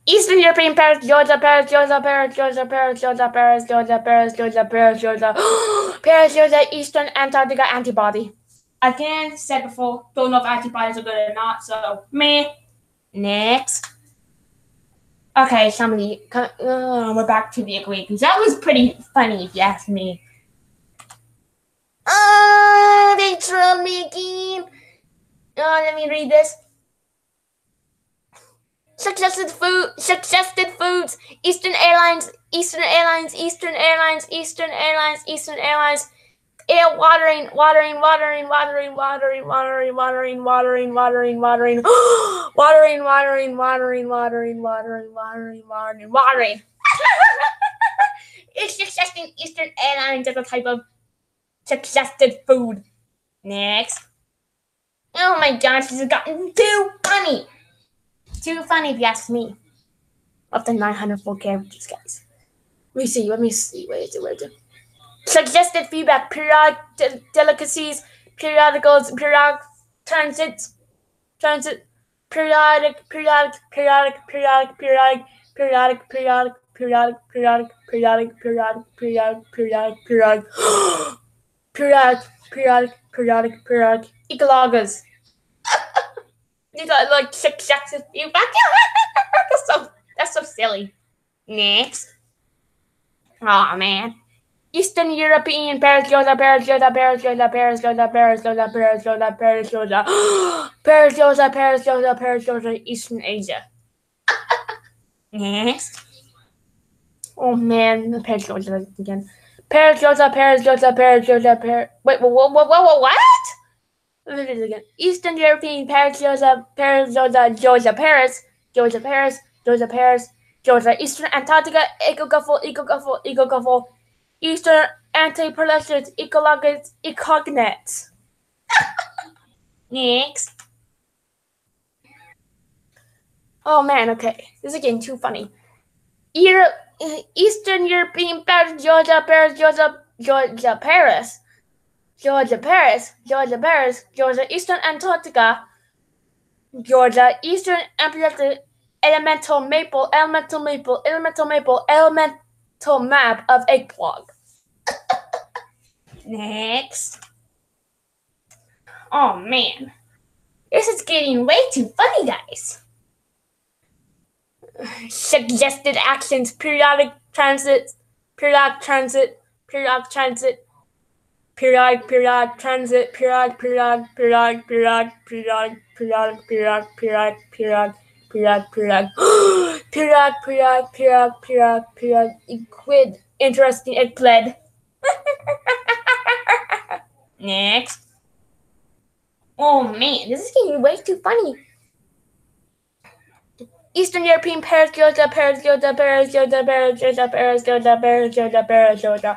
Eastern European Paris, Georgia, Paris, Georgia, Paris, Georgia, Paris, Georgia, Paris, Georgia, Paris, Georgia, Paris, Georgia, Paris, Georgia, Eastern Antarctica antibody. Again, said before, don't know if antibodies are good or not, so meh. Next. Okay, somebody, we're back to the equations. That was pretty funny, if you ask me. They trolled me again. Let me read this. Suggested foods, Eastern Airlines, air watering, It's suggesting Eastern Airlines as a type of suggested food. Next. Oh my gosh, this has gotten too funny. Too funny if you ask me. Of the 904 characters, guys. Let me see. Where is it? Suggested feedback, periodic delicacies, periodicals, periodic transits, periodic, ecologas. These are like suggested feedback. That's so silly. Next. Oh man. Eastern European Paris, Georgia, Paris, Georgia, Paris, Georgia, Paris, Georgia, Paris, Georgia, Paris, Georgia, Paris, Georgia, Paris, Georgia, Paris, Georgia, Paris, Georgia, Eastern Asia. Next. Oh man, Paris, Georgia again. Paris, Georgia, Paris, Georgia, Paris, Georgia, Paris. Wait, what? Let me read it again. Eastern European Paris, Georgia, Paris, Georgia, Georgia, Paris, Georgia, Paris, Georgia, Paris, Georgia, Eastern Antarctica, eco-guffle, Eastern anti-prolactins, ecognates. Next. Oh man, okay. This is getting too funny. Eastern European Paris, Georgia, Paris, Georgia, Paris, Georgia, Paris, Georgia, Paris, Georgia, Eastern Antarctica, Georgia, Eastern Antarctica, elemental map of eggplug. Next. Oh man, this is getting way too funny, guys. Suggested actions, periodic transit, periodic transit, periodic transit, periodic transit, periodic, equid, interesting, eggpled. Next. Oh man, this is getting way too funny. Eastern European Paris, Georgia, Paris, Georgia, Paris, Georgia, Paris, Georgia, Paris, Georgia, Paris, Georgia, Paris, Georgia,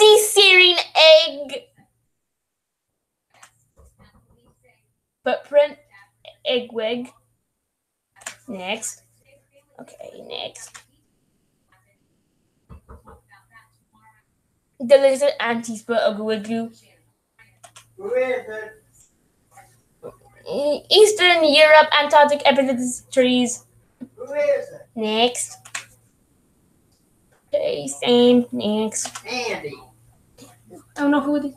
DECEARING EGG. Footprint, egg wig. Next. Okay, next. Delicious anti-spot of wiggle. Who is it? Eastern Europe, Antarctic epilepsy trees. Who is it? Next. Okay, same. Next. Andy. I don't know who it is.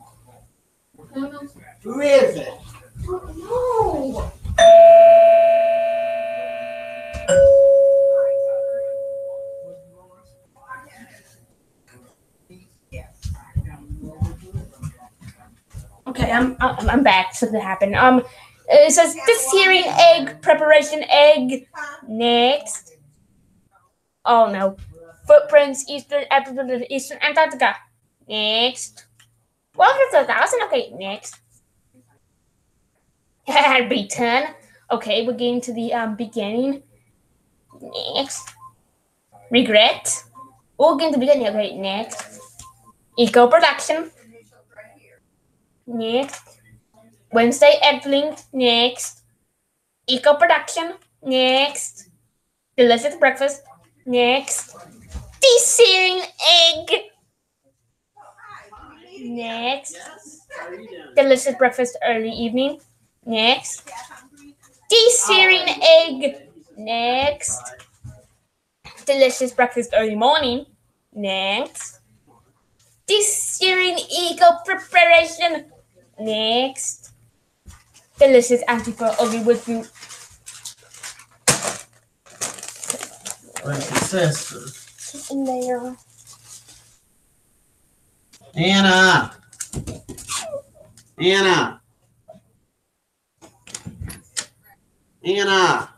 I don't know. Who is it? No. Okay, I'm back. Something happened. It says DECEARING egg preparation egg. Next. Oh no. Footprints Eastern Antarctica. Next. Welcome to 1,000. Okay, next. Return. Okay, we're getting to the beginning. Next. Regret. We'll get to the beginning. Okay, next. Eco production. Next. Wednesday Edling. Next. Eco production. Next. Delicious breakfast. Next. DECEARING egg. Next. Delicious breakfast early evening. Next. DECEARING egg. Next. Delicious breakfast early morning. Next. DECEARING eco preparation. Next. Delicious anti-for ugly with you. Where's your sister? She's in there. Anna. Anna. Anna.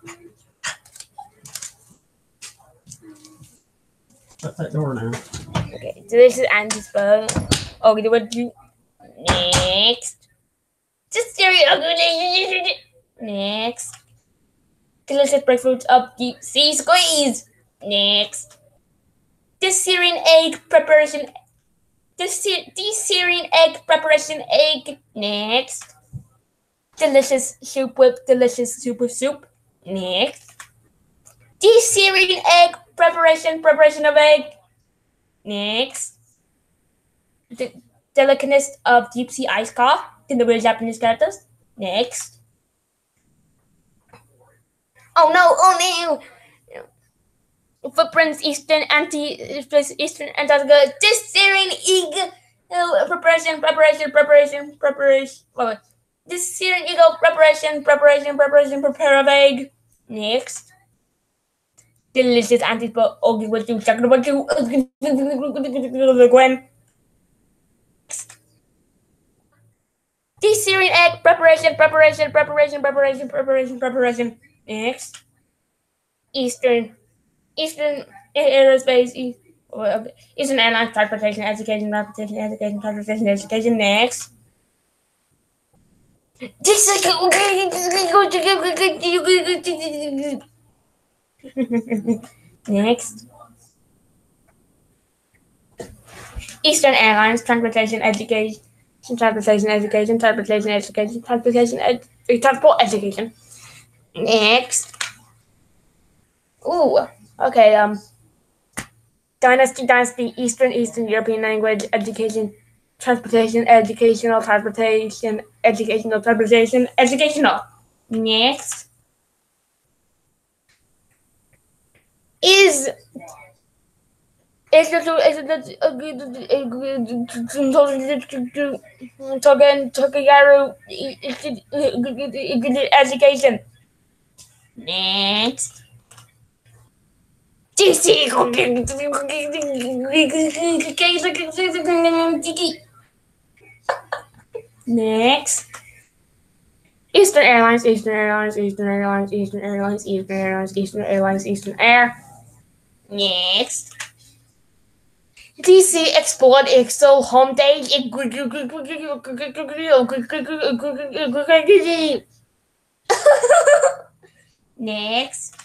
Shut that door now. Okay, delicious anti-spell. Ugly with you. Next. DECEARING ugly. Next. Delicious breakfast of deep sea squeeze. Next. DECEARING egg preparation. DECEARING egg preparation egg. Next. Delicious soup with delicious super soup. Next. DECEARING egg preparation of egg. Next. The delicateness of deep sea ice car in the real Japanese characters. Next. Oh no! Footprints Eastern Antarctica. DECEARING egg preparation. DECEARING eagle preparation. Prepare of egg. Next. Delicious anti-spot. Okay, what you talking about? You Gwen. DECEARING egg preparation. Next. Eastern Aerospace. Eastern Airlines Transportation Education. Next. Next. Eastern Airlines Transportation Education. Transport education. Next. Ooh. Okay. Dynasty. Eastern European language education. Educational. Next. Is Tokugaru education. Next. Next. Eastern Air. Next. DC Export Excel Home Day. Next.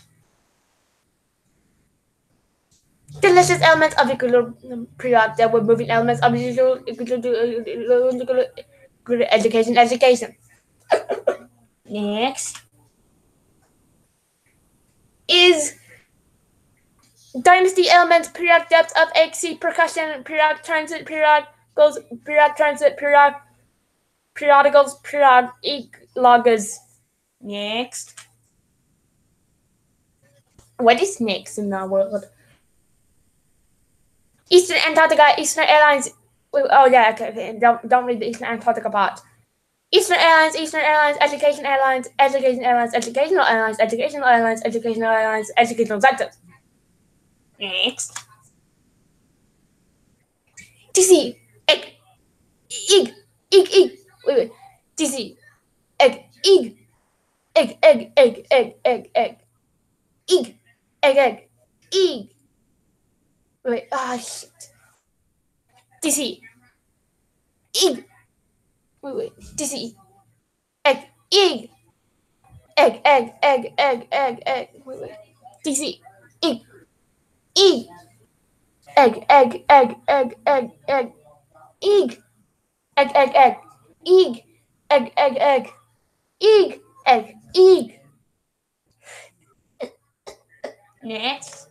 Delicious elements of equilibrium period that were moving elements of education. Next is dynasty elements period depth of XC percussion period transit period goes period transit period periodicals period loggers. Next. What is next in the world? Eastern Antarctica, Eastern Airlines. Oh yeah, okay. Don't read the Eastern Antarctica part. Eastern Airlines, Eastern Airlines, Education Airlines, Education Airlines, Educational Airlines, Educational Airlines, Educational Airlines, Educational Sectors. Next. DC, egg, egg, egg, egg. Wait. DC, egg, egg, egg, egg, egg, egg, egg, egg, egg, egg, egg, egg. Wait, shit. DC, egg. Wait. DC, egg, egg. Egg, egg, egg, egg, egg, egg. Wait. DC, egg, egg. Egg, egg, egg, egg, egg, egg. Egg, egg, egg, egg. Egg, egg, egg, egg. Egg, egg, egg. Next.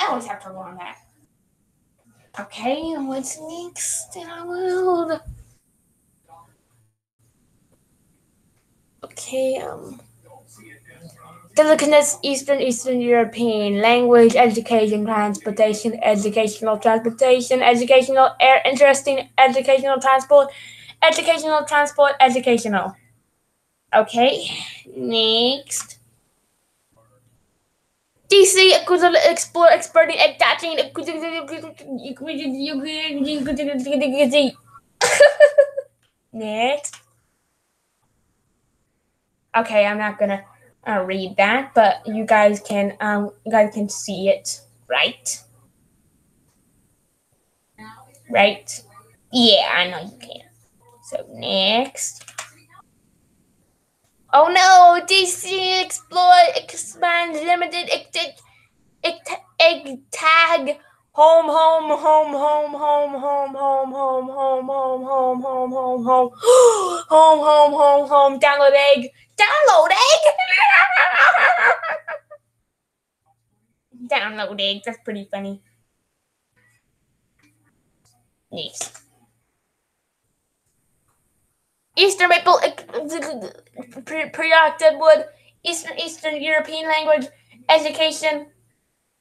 I always have trouble on that. Okay, and what's next in our world? Okay, Delicateness, Eastern European, language, education, transportation, educational transportation, educational, air, interesting, educational, transport, educational. Okay, next. DC, explore, experting, attaching, next. Okay, I'm not gonna read that, but you guys can see it, right? Right? Yeah, I know you can. So next. Oh no! DC exploit expand limited egg tag home home home home home home home home home home home home home home home download egg download egg. That's pretty funny. Next. Eastern maple periodic wood, Eastern European language, education,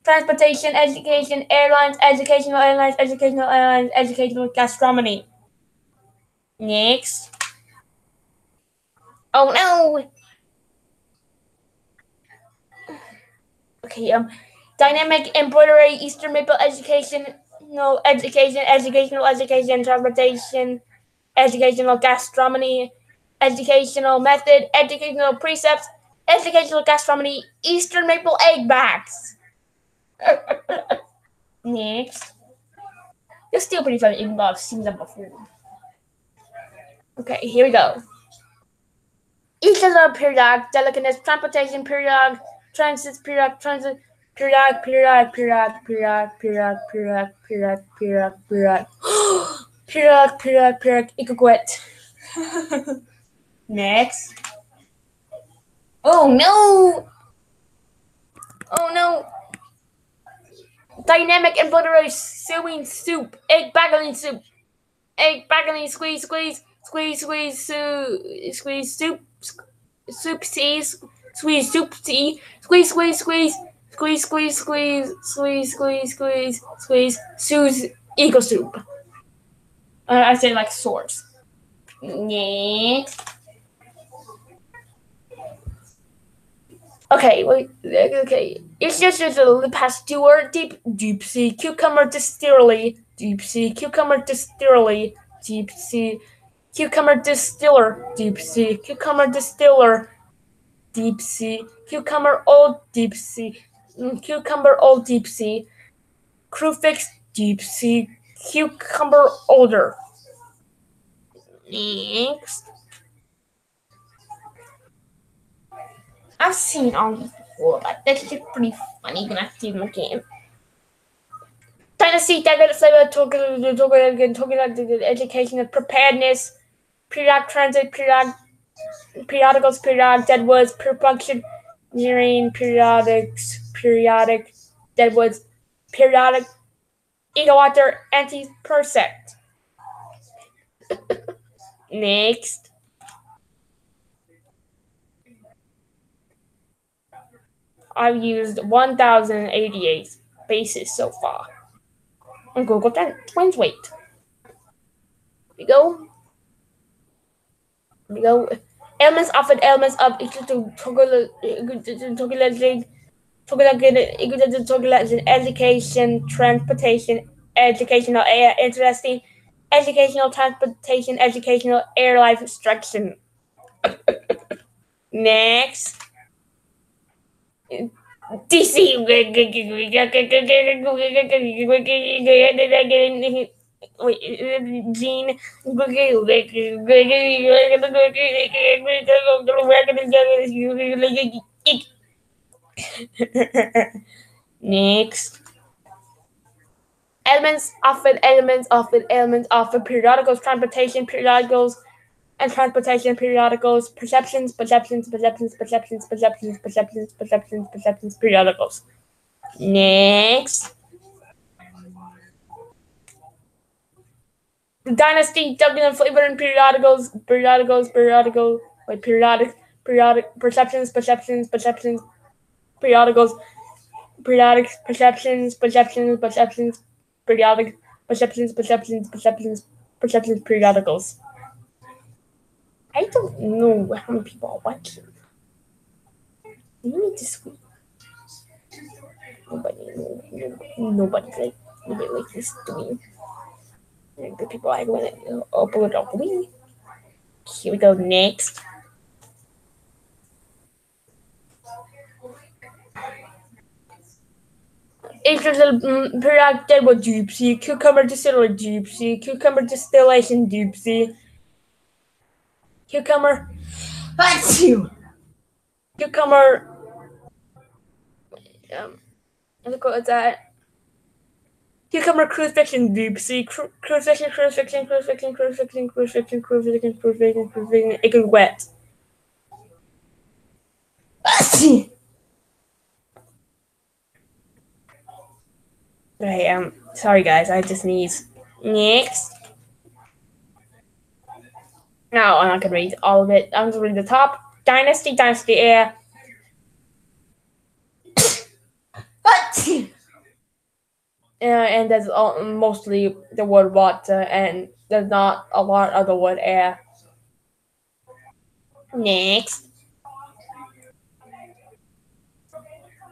transportation, education, airlines, educational gastronomy. Next. Oh no. Okay, dynamic embroidery, Eastern maple education, educational transportation, educational gastronomy, educational method, educational precepts, educational gastronomy, Eastern maple egg bags. Next. They're still pretty fun even though I've seen them before. Okay, here we go. Eastern period, delicateness, transportation period, transit period, period, equate. Next. Oh no! Oh no! Dynamic embroidery sewing soup, egg baggeling soup, egg baggeling squeeze soup, soup tea, squeeze soup tea, squeeze Sue's eco soup. I say like swords. Next. Okay, wait. Okay, it's just a little past doer. Deep sea cucumber distillery. Deep sea cucumber distillery. Deep sea cucumber distiller. Deep sea cucumber distiller. Deep sea cucumber old deep sea cucumber old deep sea. Crew fix deep sea cucumber older. Next. I've seen all these before, but that's just pretty funny when I see them again. Dynasty, education and preparedness, periodic transit, periodicals, periodic deadwoods, perpunction, nearing, periodic deadwoods, periodic egowater, anti-persect. Next. I've used 1,088 bases so far. On Google Twins weight. We go. Elements of education, transportation, educational air, interesting, educational transportation, educational air life instruction. Next. DC. Gene. Next. Elements of periodicals, transportation, periodicals, and transportation periodicals, perceptions, periodicals. Next. The dynasty, Dublin, flavor and periodicals, periodic, perceptions, periodicals, periodic, perceptions, periodic, perceptions, periodicals. I don't know how many people are watching. You need to sweep. Nobody like this to me. The people I want to open it up. Here we go. Next. Periodic deadwood gypsy, cucumber distiller gypsy, cucumber distillation gypsy, cucumber. Look what that. Cucumber crucifixion gypsy, crucifixion, it could wet. Right, sorry guys, I just sneeze. Next. No, I'm not gonna read all of it. I'm gonna read the top. Dynasty, air. And that's mostly the word water, and there's not a lot of the word air. Next.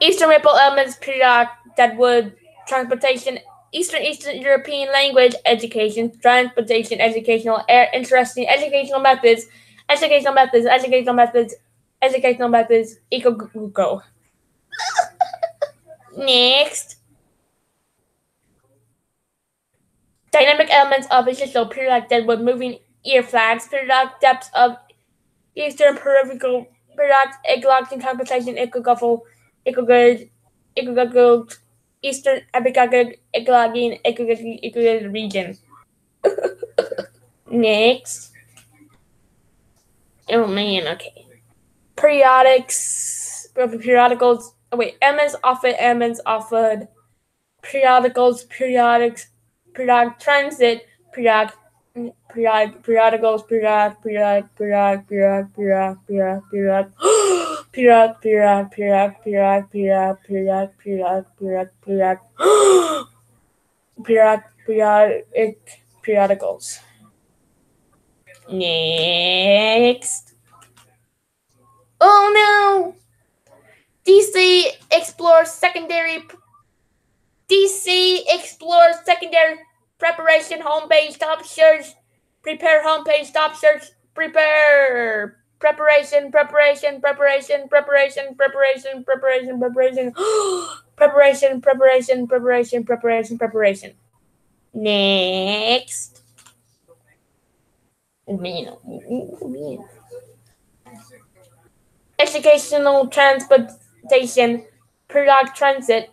Eastern Ripple elements, periodic, deadwood, transportation, Eastern European language, education, transportation, educational, air, interesting, educational methods, eco. Next. Dynamic elements of essential periodic deadwood, moving ear flags, periodic depths of Eastern peripheral, periodic ecological transportation, ecoguffle, ecogood, Eastern epicogid, ecological region. Next. Oh man, okay. Periodicals. Elements offered. Periodicals, periodic transit, periodicals, periodicals. Next. Oh no! DC explores secondary preparation, homepage, top search, prepare homepage, top search, prepare, preparation, preparation, Next. Educational transportation, periodic transit,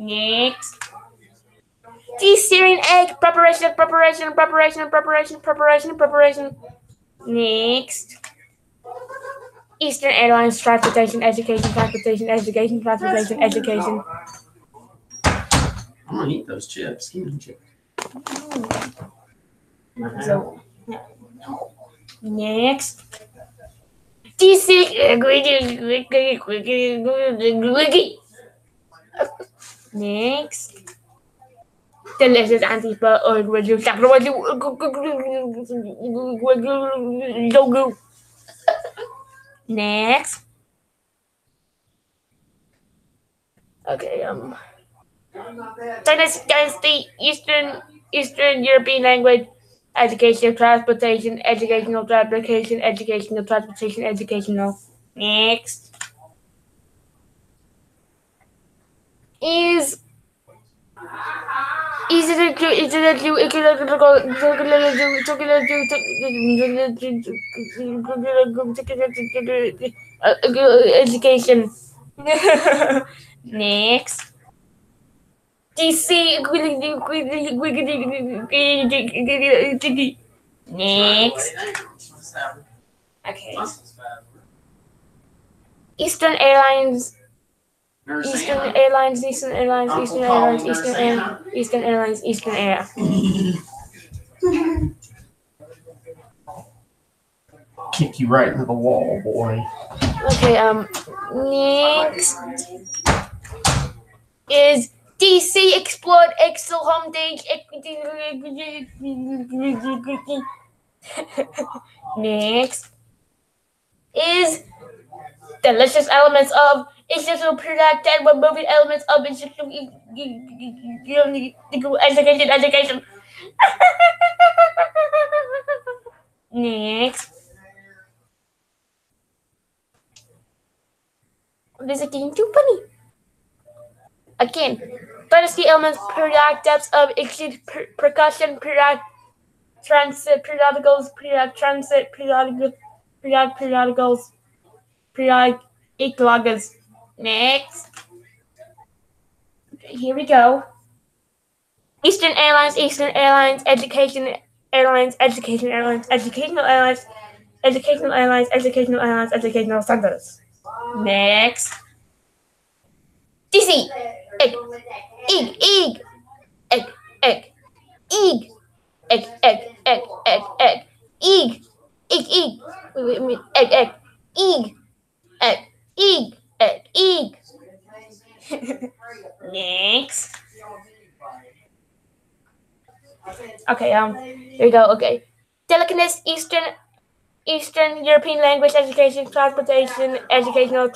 Next. DECEARING EGG. Preparation. Next. Eastern Airlines. Transportation. Education. I'm gonna eat those chips. Give me chips. So, next. DC. Next. Delicious anti-spell or reduce Next. Okay, that's the Eastern European language. Educational transportation, educational transportation, educational transportation, educational. Next. Is education. Next. DC. Next. Okay. Eastern Airlines. Eastern Airlines. Air. Kick you right into the wall, boy. Okay, next is DC Explored Excel Homepage. Next is delicious elements of essential product and removing elements of essential education. Next. This is getting too funny. Again, the elements, periodic depths of exit, percussion, periodic transit, periodicals, periodic transit, periodicals, periodic ecologies. Next. Here we go. Eastern Airlines, Education Airlines, Educational Airlines, Educational Centers. Next. DC. Egg. Egg. Egg. Egg. Egg. Egg. Egg. Egg. Egg. Egg. Egg. Egg. Egg. Wait. Egg. Egg. Egg. Egg. Egg. Egg. Egg. Next. Okay, here we go. Okay. Delicateness, Eastern European language, education, transportation, educational,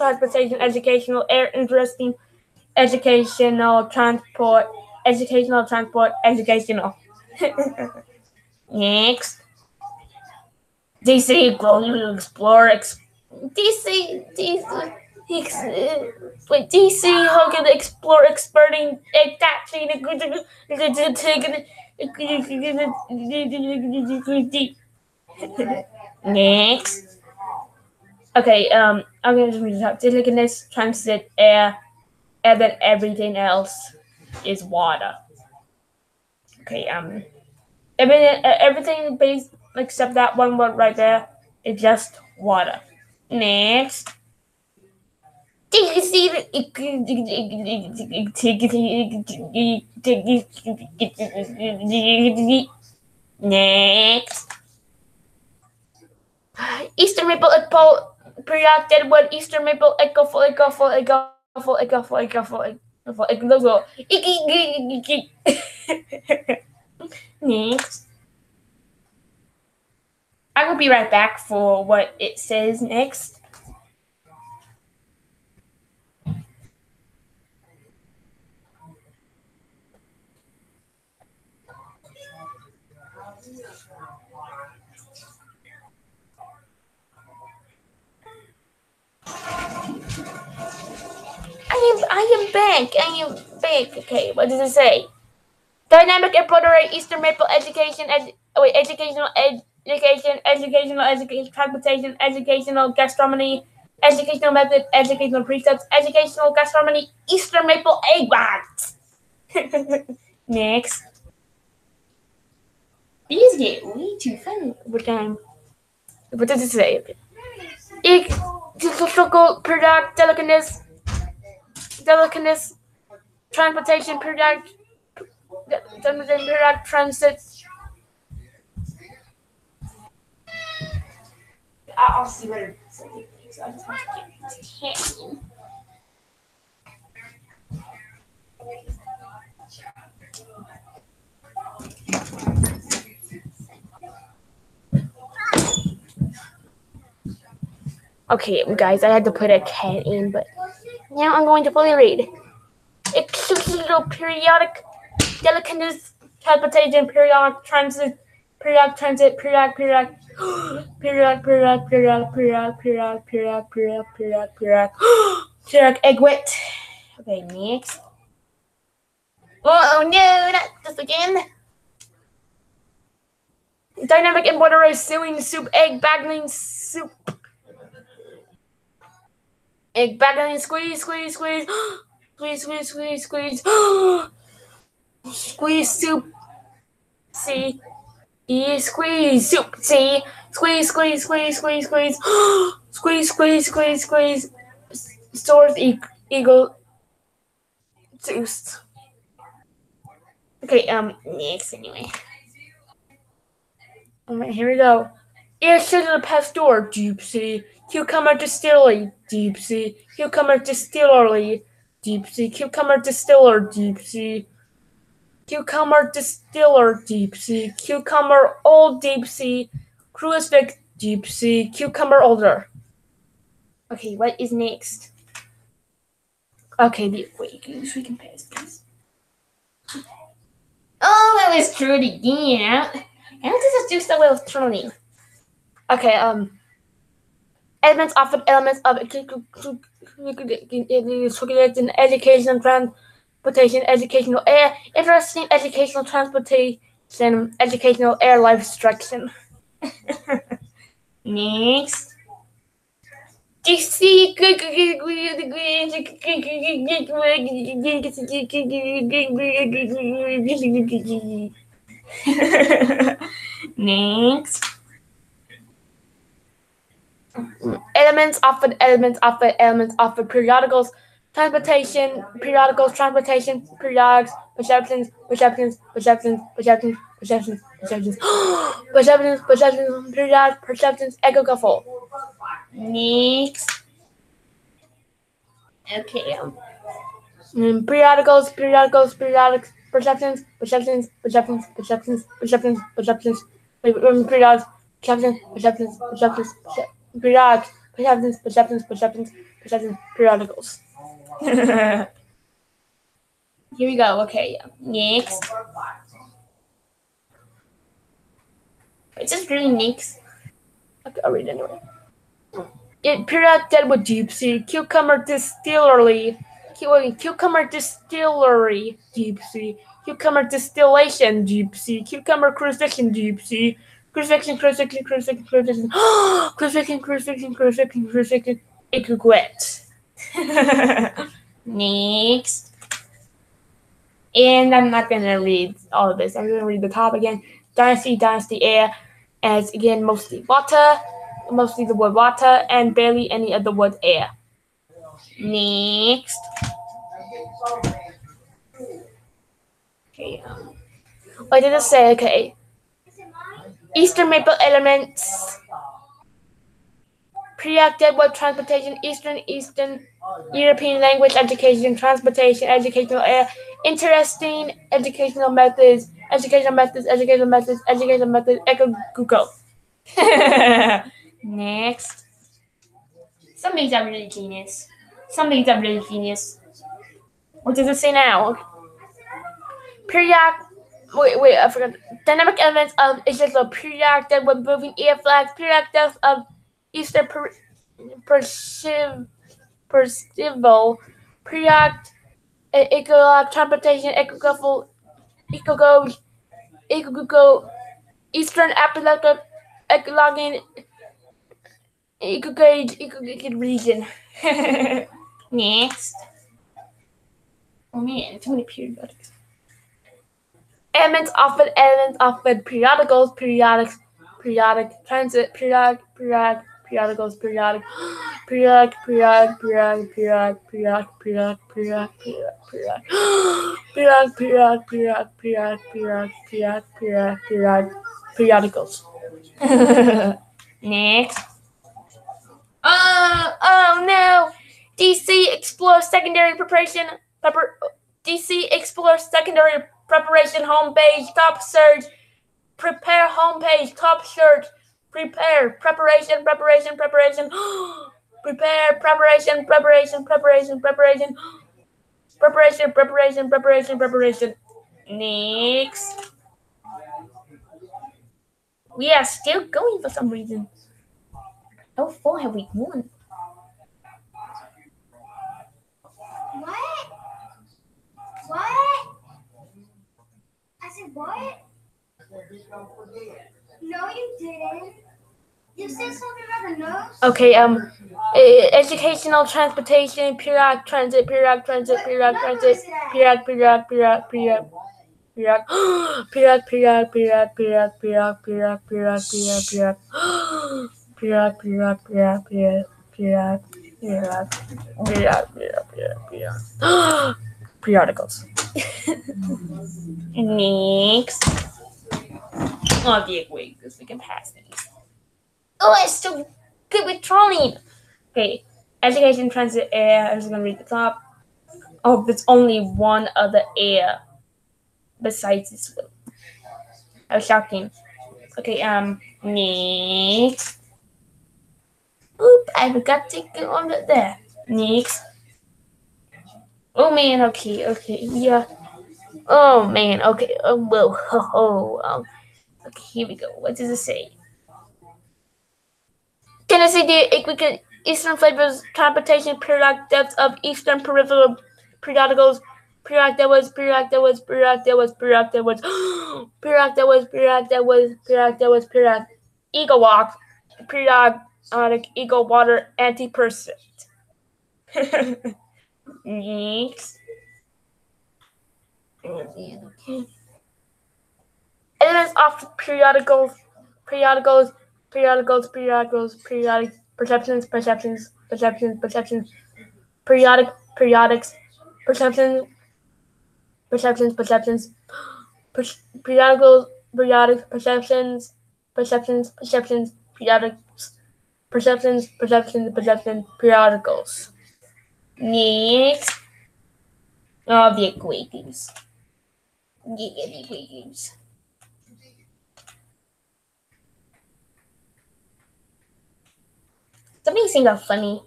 air, interesting, educational, transport, educational. Next. DC, Global Explorer, DC, Hogan Explorer, experting, Next. Okay, I'm gonna just read it out. Delicateness, transit, air, and then everything else is water. Okay, everything based except that one word right there is just water. Next. Next. Eastern Maple Egg Pole periodic deadwood, Eastern Maple Echo full. Next. I will be right back for what it says next. I am back. Okay, what does it say? Dynamic embroidery, Eastern Maple education, educational, transportation, educational gastronomy, educational methods, educational precepts, educational gastronomy, Easter maple egg box. Next. These get way too fun over time. What does it say? Ecological product delicateness, transportation product transit. I'll see what it says. I just want to get 10. Okay, guys, I had to put a 10 in, but now I'm going to fully read. Exclusive periodic delicateness, transportation, periodic transit, periodic egg wet. Okay, next. Oh no, not this again. Dynamic and water sewing soup, egg bagging soup. Egg bagging, squeeze. Squeeze soup. See? Squeeze soup. See? Squeeze. Squeeze. Stores eagle juice. Okay, next anyway. Alright, here we go. Ears to the pastor, deep sea. Cucumber distillery, deep sea. Cucumber distillery, deep sea. Cucumber distiller, deep sea. Cucumber distiller, deep sea. Cucumber old, deep sea. Crucifix, deep sea. Cucumber older. Okay, what is next? Okay, wait, we can pass this. Oh, that was true again. How does this do so well with turning? Okay, elements of education, transportation, educational air, interesting educational transportation, educational air life instruction. Next. Next. Elements of periodicals, transportation, periodicals, transportation, periodics, perceptions, periodics, perceptions, ecographical. Next. Okay. Periodicals, periodics, perceptions, periodics, periodicals. Here we go. Okay, next. It's just really next. Okay, I'll read it anyway. Periodic dead with deep sea. Cucumber distillery. Cucumber distillery, deep sea. Cucumber distillation, deep sea. Cucumber crucifixion, deep sea. Crucifixion. Equiquet. Next. And I'm not gonna read all of this. I'm gonna read the top again. Dynasty, air, as again mostly the word water, and barely any of the word air. Next. Okay. What did it say? Okay. Eastern maple elements. Pre-active web transportation, Eastern European language education, transportation, educational air, interesting educational methods, echo Google. Next. Some of these are really genius. What does it say now? Wait, I forgot. Dynamic elements of Israel, periodic death when moving air flags, periodic death of Easter percival, periodic ecological transportation, ecographical, ecogo, Eastern apoplectic, ecological ecogate region. Next. Oh man, too many periodics. Elements often periodicals, periodic transit, periodicals, periodic periodicals. Next. Oh no! DC explores secondary preparation. DC explores secondary preparation homepage top search. Prepare homepage top search. Prepare preparation. Prepare preparation. Next. We are still going for some reason. How far have we gone? What? I said what? No, you didn't. You said something about the nose. Okay, educational transportation, periodic transit, periodic transit, periodic transit, periodic periodicals. Next. Oh, the wait, because we can pass these. Oh, it's so good with trolling. Okay, education transit air. I'm just gonna read the top. Oh, there's only one other air besides this one. How shocking. Okay, next. Oop, I forgot to go on there. Next. Oh man, okay, yeah. Oh man, okay, whoa, okay, here we go. What does it say? Tennessee the eastern flavors transportation periodic depths of eastern peripheral periodicals. Periodic that was Eagle walk, periodic eagle water anti-percent. Next. Okay. Elements of periodic periodic perceptions, periodics, perceptions, periodicals, periodic perceptions, periodics, periodicals. Next. Oh, the equations. Yeah, the equations. Something seems are funny.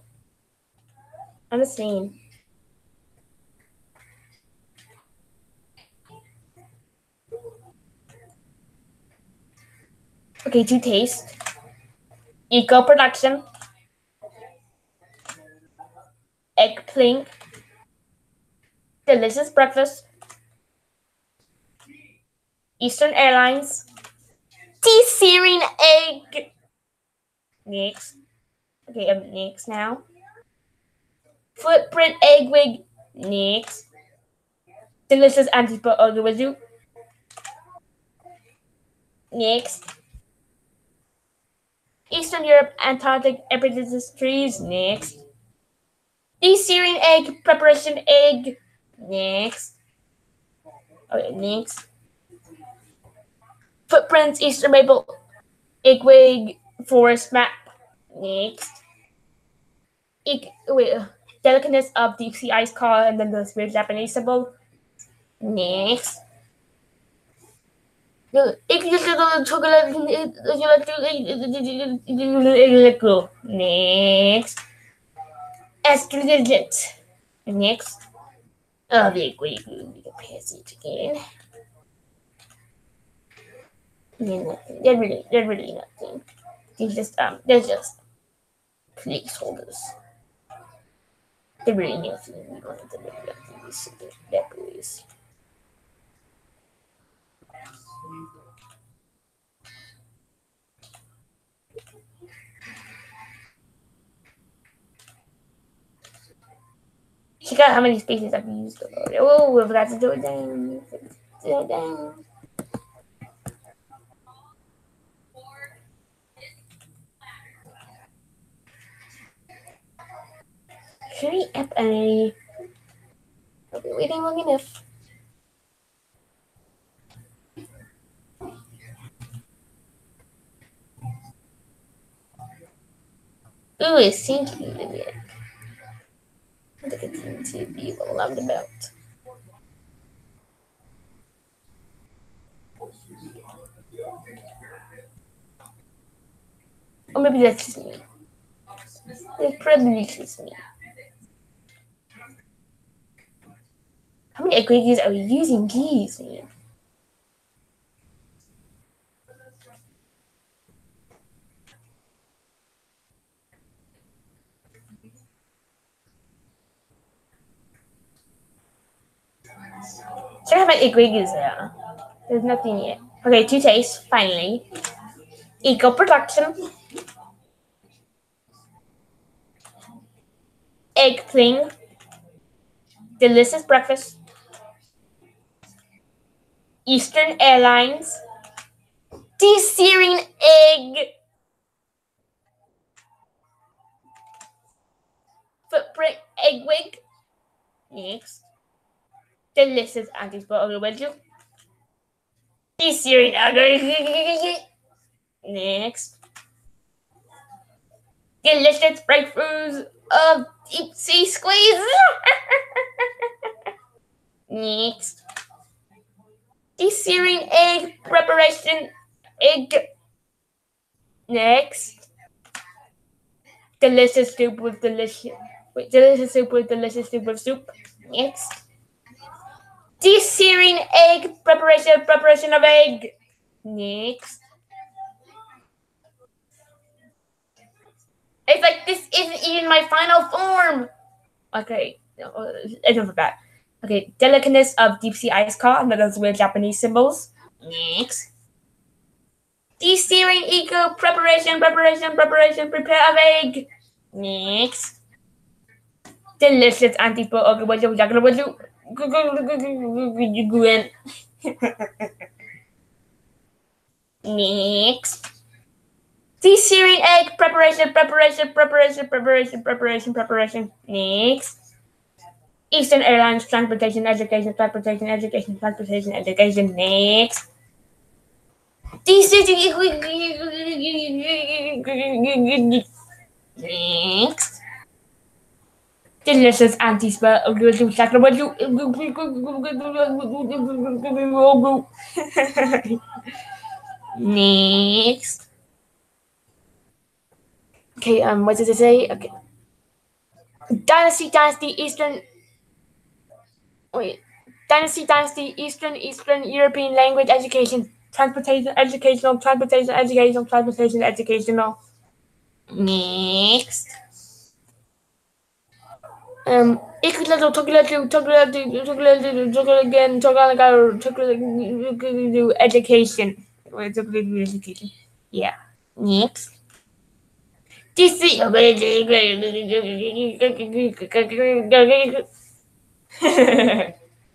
I'm just saying. Okay, to taste. Eco production. Eggplant. Delicious breakfast. Eastern Airlines. DECEARING EGG. Next. Okay, next now. Footprint egg wig. Next. Delicious anti-residue. Next. Eastern Europe, Antarctic epidemics trees. Next. DECEARING egg preparation egg. Next. Okay, next. Footprints Eastern Maple Eggwig Forest Map. Next. Delicateness of deep sea ice car and then the weird Japanese symbol. Next. Next. Astringent. Next. Oh, the passage again. They're really nothing. They're just placeholders. They're really nothing. We don't have to look at these decoys. Check out how many spaces I've used. Oh, I forgot to do it down. Do it down. Hurry up, Annie. I've been waiting long enough. Ooh, a sinky limit. I think it's to be loved about. Or maybe that's just me. It's probably just me. How many equations are we using? Geez, man. Check out my equations there. There's nothing yet. Okay, two tastes, finally. Eco production. Egg thing. Delicious breakfast. Eastern Airlines. DECEARING EGG. Footprint egg wig. Next. Delicious anti-spoil. DECEARING egg. Next. Delicious breakthroughs of deep sea squeeze. Next. DECEARING egg preparation egg. Next. Delicious soup with delicious soup with delicious soup with soup. Next. DECEARING egg preparation of egg. Next. It's like this isn't even my final form. Okay, I don't forget. Okay, delicateness of deep sea ice car, and those weird Japanese symbols. Next. DECEARING eco preparation, prepare of egg. Next. Delicious anti-spoil. Next. DECEARING egg preparation. Next. Eastern Airlines transportation education. Next. Next. Delicious anti-spoil. Next. Okay, what does it say? Okay. Dynasty, Eastern. Wait. Dynasty, Eastern European language education. Transportation, educational. Next. Education. Yeah. Next.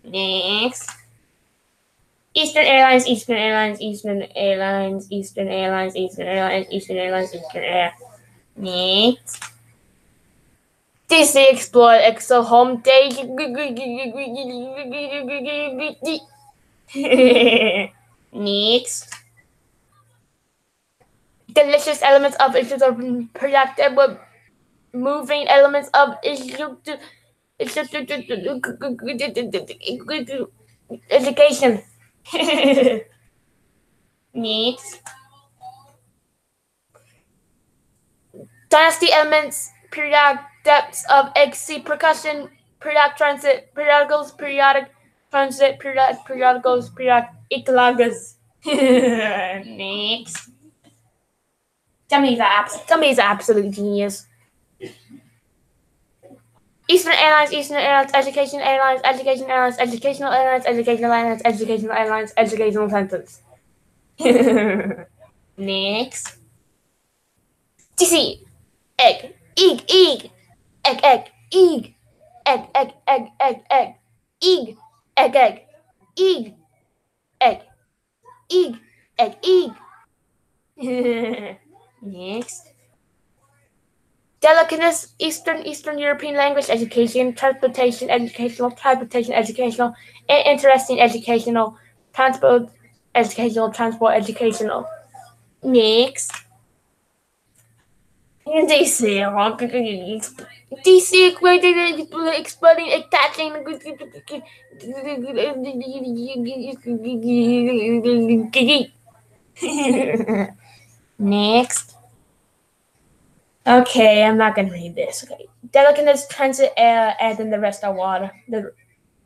Next. Eastern Airlines. Next. Disney Explorer Excel Home Day. Next. Delicious elements of issues of productive with moving elements of education. Next. Dynasty elements, periodic depths of XC percussion, periodic transit, periodicals, periodic transit, periodicals, periodic ecologas. Next. Dummies are absolute genius. Eastern Airlines, Educational Airlines, Educational Sentence. Next. DC. Egg. Egg. egg, egg, egg, egg, egg, egg, egg, egg, egg, egg, egg, egg, egg. Next. Delicateness, Eastern European language education, transportation, educational, interesting educational, transport, educational. Next. DC, exploding, attaching. Next. Okay, I'm not gonna read this. Okay, delicateness, transit, air, and then the rest are water.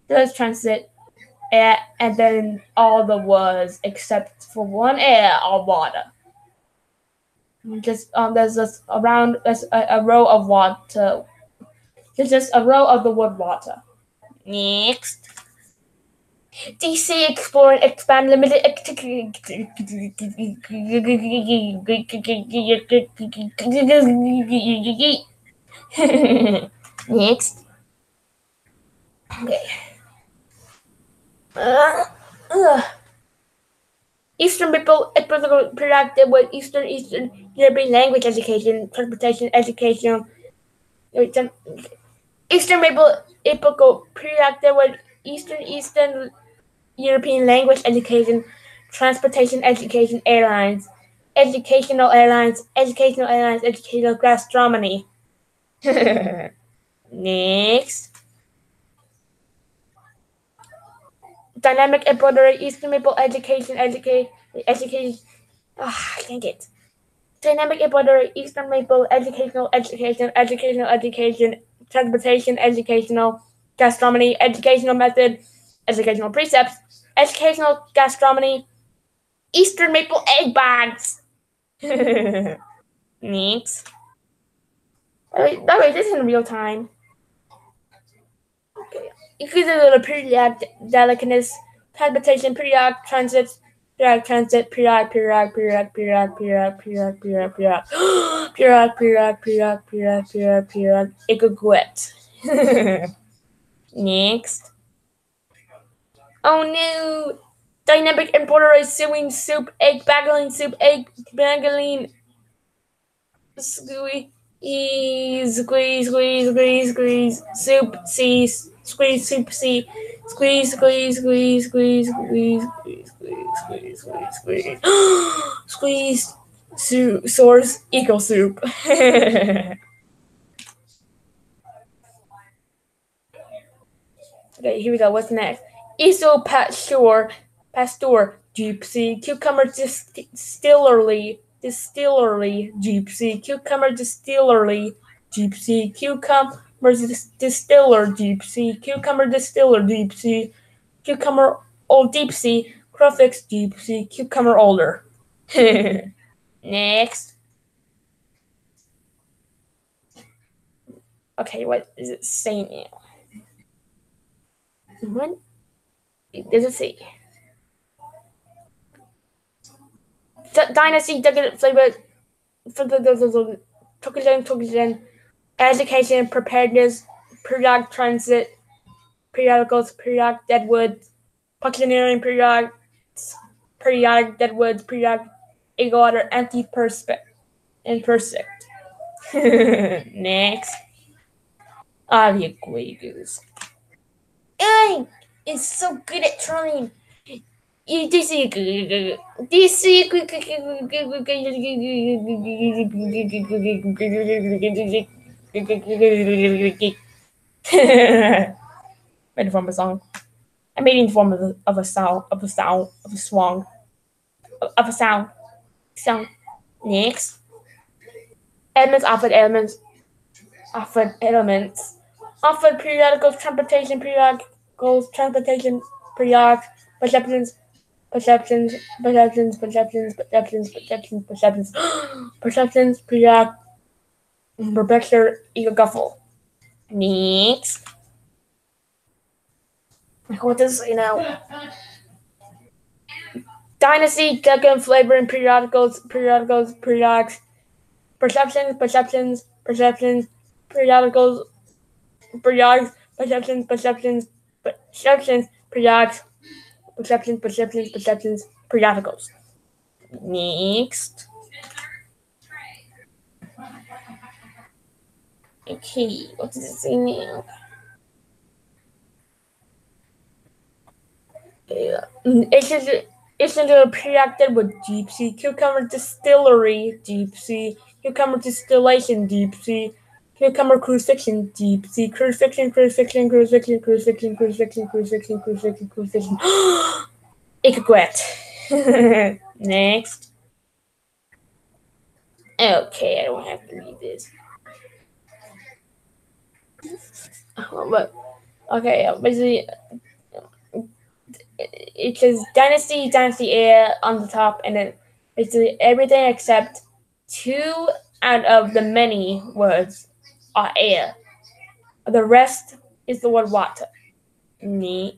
There's transit, air, and then all the words except for one air are water. Just there's just around a row of water. There's just a row of the word water. Next. DC exploring expand limited next. Okay. Eastern people productive with Eastern European language education, transportation, education. Eastern people productive with Eastern European language education, transportation, education, airlines, educational gastronomy. Next. Dynamic embroidery, Eastern Maple education. I can't get. Dynamic embroidery, Eastern Maple educational, transportation, educational, gastronomy, educational method, educational precepts, educational gastronomy, Eastern Maple egg bags. Next. That way, this is in real time. Okay. Increase a little period delicateness, transportation, period transit, period, equate. Next. Oh no! Dynamic embroidery, sewing soup, egg baggeling soup, egg baggeling. Squeeze, soup, see, squeeze, soup, see, squeeze, source, equal soup. Okay, here we go. What's next? Pasteur, gypsy, cucumber distillerly, gypsy, cucumber distillerly, gypsy, cucumber distiller, gypsy, cucumber distiller, gypsy, cucumber old deep sea, crufix, gypsy, cucumber older. Next. Okay, what is it saying now? What does it say? Dynasty flavor for the Tokugen, education, preparedness, periodic transit, periodicals, periodic deadwood, punctioneering, periodic deadwoods, periodic ego order, anti-perspect. Next. Obviously. It's so good at trying. DC. Made in form of a song. I made it in form of a sound. Next. Elements offered elements. Offered periodicals, transportation, periodic perceptions, periodic Rebecca Eagle Guffle. Next. What does it say now? Dynasty, Decan, flavor, and periodicals, periodics, perceptions, periodicals, periodics, perceptions, periodicals. Next. Okay, what does it say now? It's a little periodic with deep sea, cucumber distillery, deep sea, cucumber distillation, deep sea, cucumber crucifixion, deep sea, crucifixion. Icagwet. Next. Okay, I don't have to read this. But okay, basically it says dynasty air on the top, and then basically everything except 2 out of the many words are air. The rest is the word water. Wait,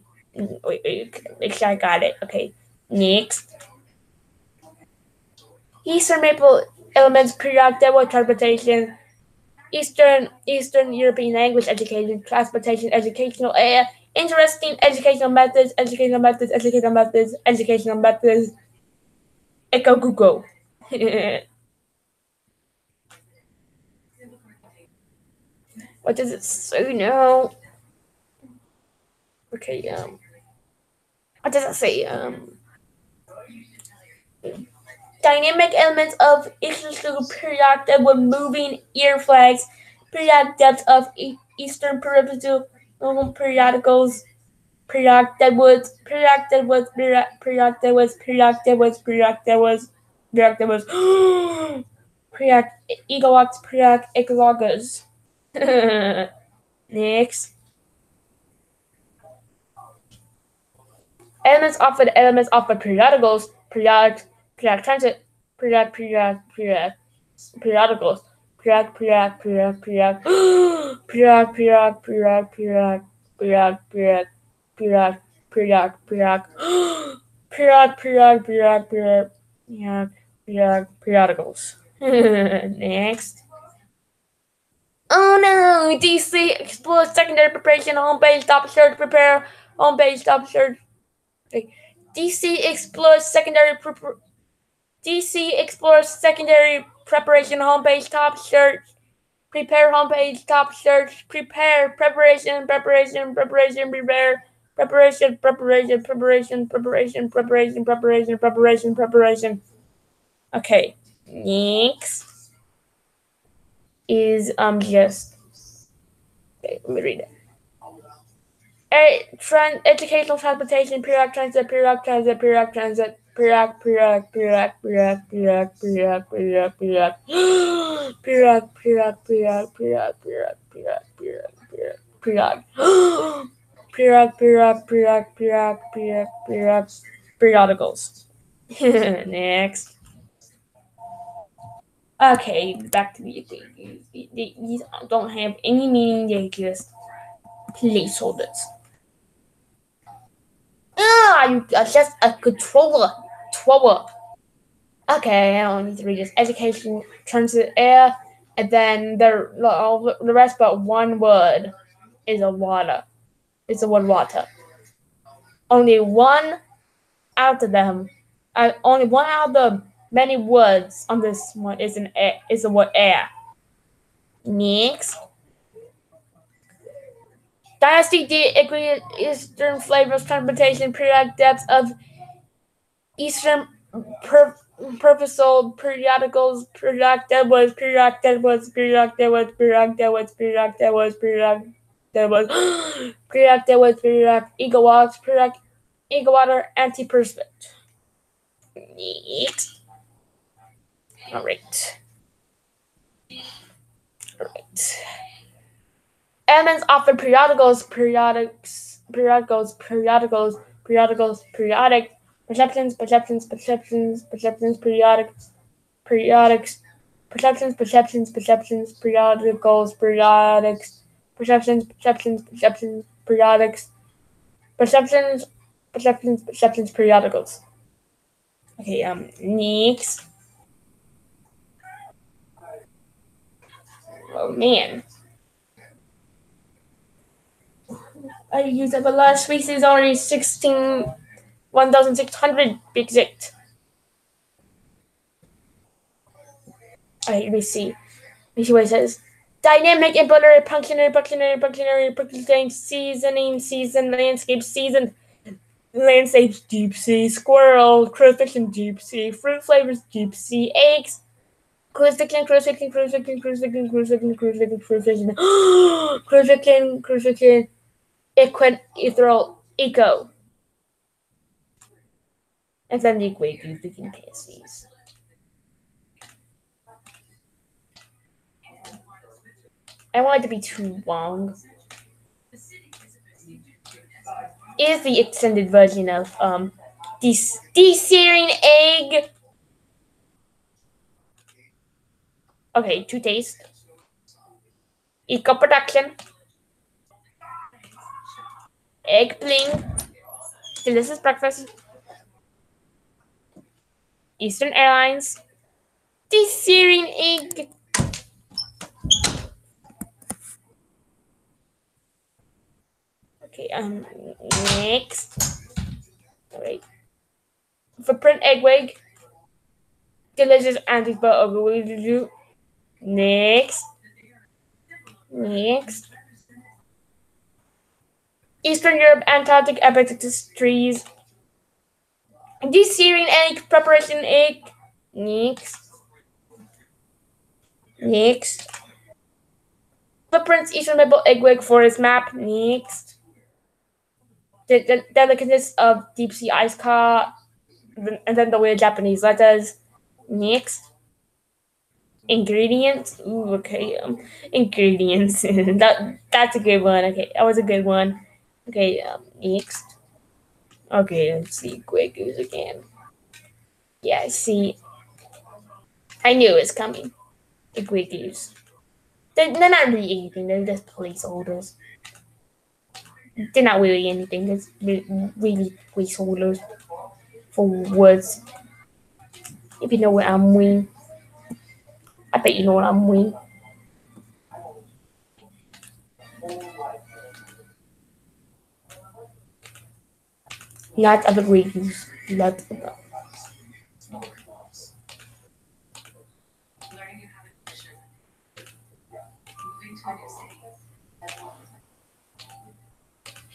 make sure I got it. Okay, next. Eastern Maple Elements periodic table transportation. Eastern European language education, transportation, educational area, interesting educational methods. Echo Google. What does it say now? Okay, what does it say? Dynamic elements of eccentric periodic that with moving ear flags, periodic depths of eastern peripheral periodicals, periodic deadwoods, periodic egologs, periodic ecologas. Next. Elements of periodicals, periodic transit, periodicals, periodic, periodicals. Next. Oh no! DC explore secondary preparation homepage top search prepare homepage top search. DC explores secondary preparation homepage top search. Prepare homepage top search. Prepare preparation prepare preparation. Okay, next is just okay. Let me read it. Educational transportation, periodic transit, periodicals. Next. Okay, back to the these don't have any meaning, they just placeholders. You just a controller. Okay, I don't need to read this. Education, transit, air, and then the rest but one word is a water. It's the word water. Only one out of them, only one out of the many words on this one is the word air. Next. Dynasty D Eastern flavors transportation periodic depths of Eastern purposeful periodicals periodic deadwoods ego walks periodic ego water anti-perspect. Neat. Alright. Elements offer periodicals, periodic, perceptions, periodics, periodicals, periodics, perceptions, periodicals. Okay, next. Oh man. I used up a lot of space. Is already 1,600 exact. Alright, let me see. Let me see what it says. Dynamic implemented punctionary, season, landscapes, deep sea, squirrel, crayfish in deep sea, fruit flavors, deep sea, eggs, crucifixion, ethereal, eco. And then the equations between PSCs. I want it to be too long. Is the extended version of DECEARING EGG. Okay, to taste. Eco production. Egg bling. Delicious breakfast. Eastern Airlines. DECEARING EGG. Okay, next. Alright. Footprint egg wig. Delicious antibiotic. Next. Eastern Europe, Antarctic Epictetus trees. DECEARING egg, preparation egg. Next. Footprints, Eastern Maple Eggwig Forest map. Next. The delicateness of deep sea ice car. And then the weird Japanese letters. Next. Ingredients. Ooh, okay. Ingredients. That's a good one. Okay, that was a good one. Okay, next. Okay, let's see. Quick goose again. Yeah, see. I knew it was coming. The quick goose. They're not really anything. They're just placeholders. They're not really anything. They're really placeholders for words. If you know what I'm mean. I bet you know what I'm mean. Not of the greetings. Not of the.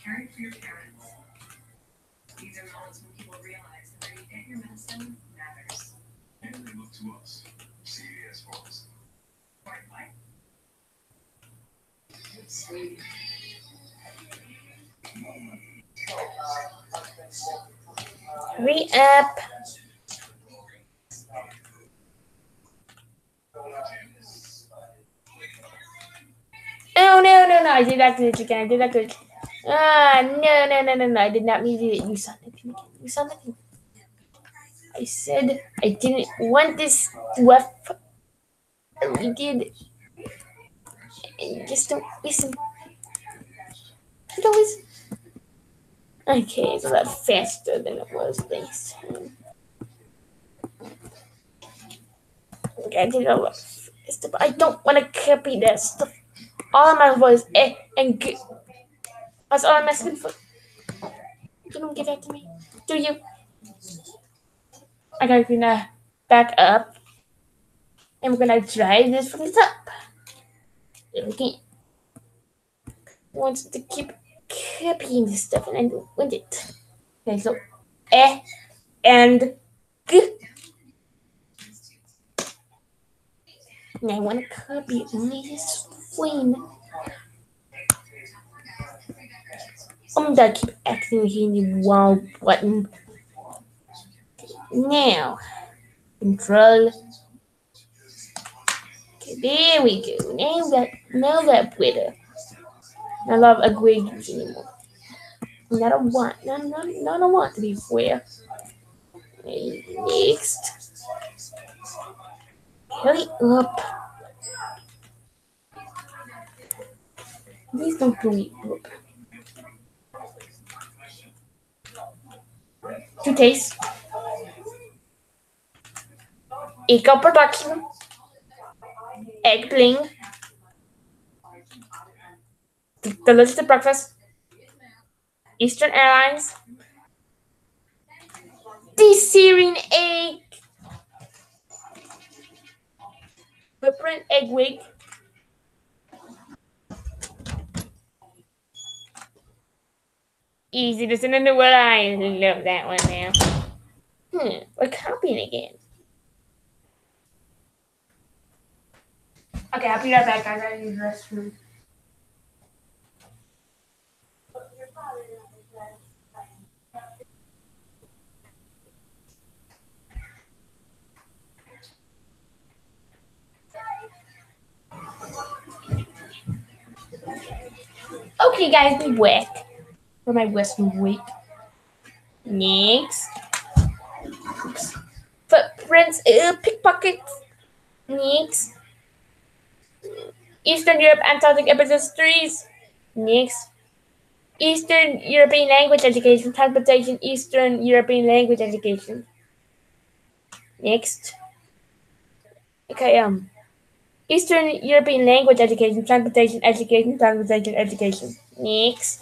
Caring for your parents. These are moments when people realize that where you get your medicine matters. And they look to us, CVS Pharmacy. Bye. Hurry up. Oh, no. I did that glitch again. No. I did not mean to do it. You saw nothing. I said I didn't want this stuff. We did. Just don't listen. Don't listen. Okay, it's a lot faster than it was last time. Okay, I did it a lot faster, but I don't want to copy that stuff. All my voice and g. That's all I'm asking for. You don't give that to me, do you? I'm gonna back up, and we're gonna try this from the top. Okay. Wants to keep copying this stuff, and I don't want it. Okay, so and g. And I want to copy only this flame. I'm gonna keep activating the wow button. Now, control. Okay, there we go. Now that better. I love a great use anymore. I don't want to be fair. Next. Hurry up. Please don't hurry up. To taste. Eco production. Egg bling. Delicious breakfast. Eastern Airlines. DECEARING EGG. Footprint Egg Week. Easy to send in the world. I love that one now. We're copying again. Okay, I'll be right back. I gotta use the restroom. Okay, guys, we whack. For my restroom week. Next. Oops. Footprints, pickpockets. Next. Eastern Europe, Antarctic Episodes. Next. Eastern European Language Education, Transportation, Eastern European Language Education. Next. Okay, Eastern European Language Education, Transportation, Education, Transportation, Education. Next.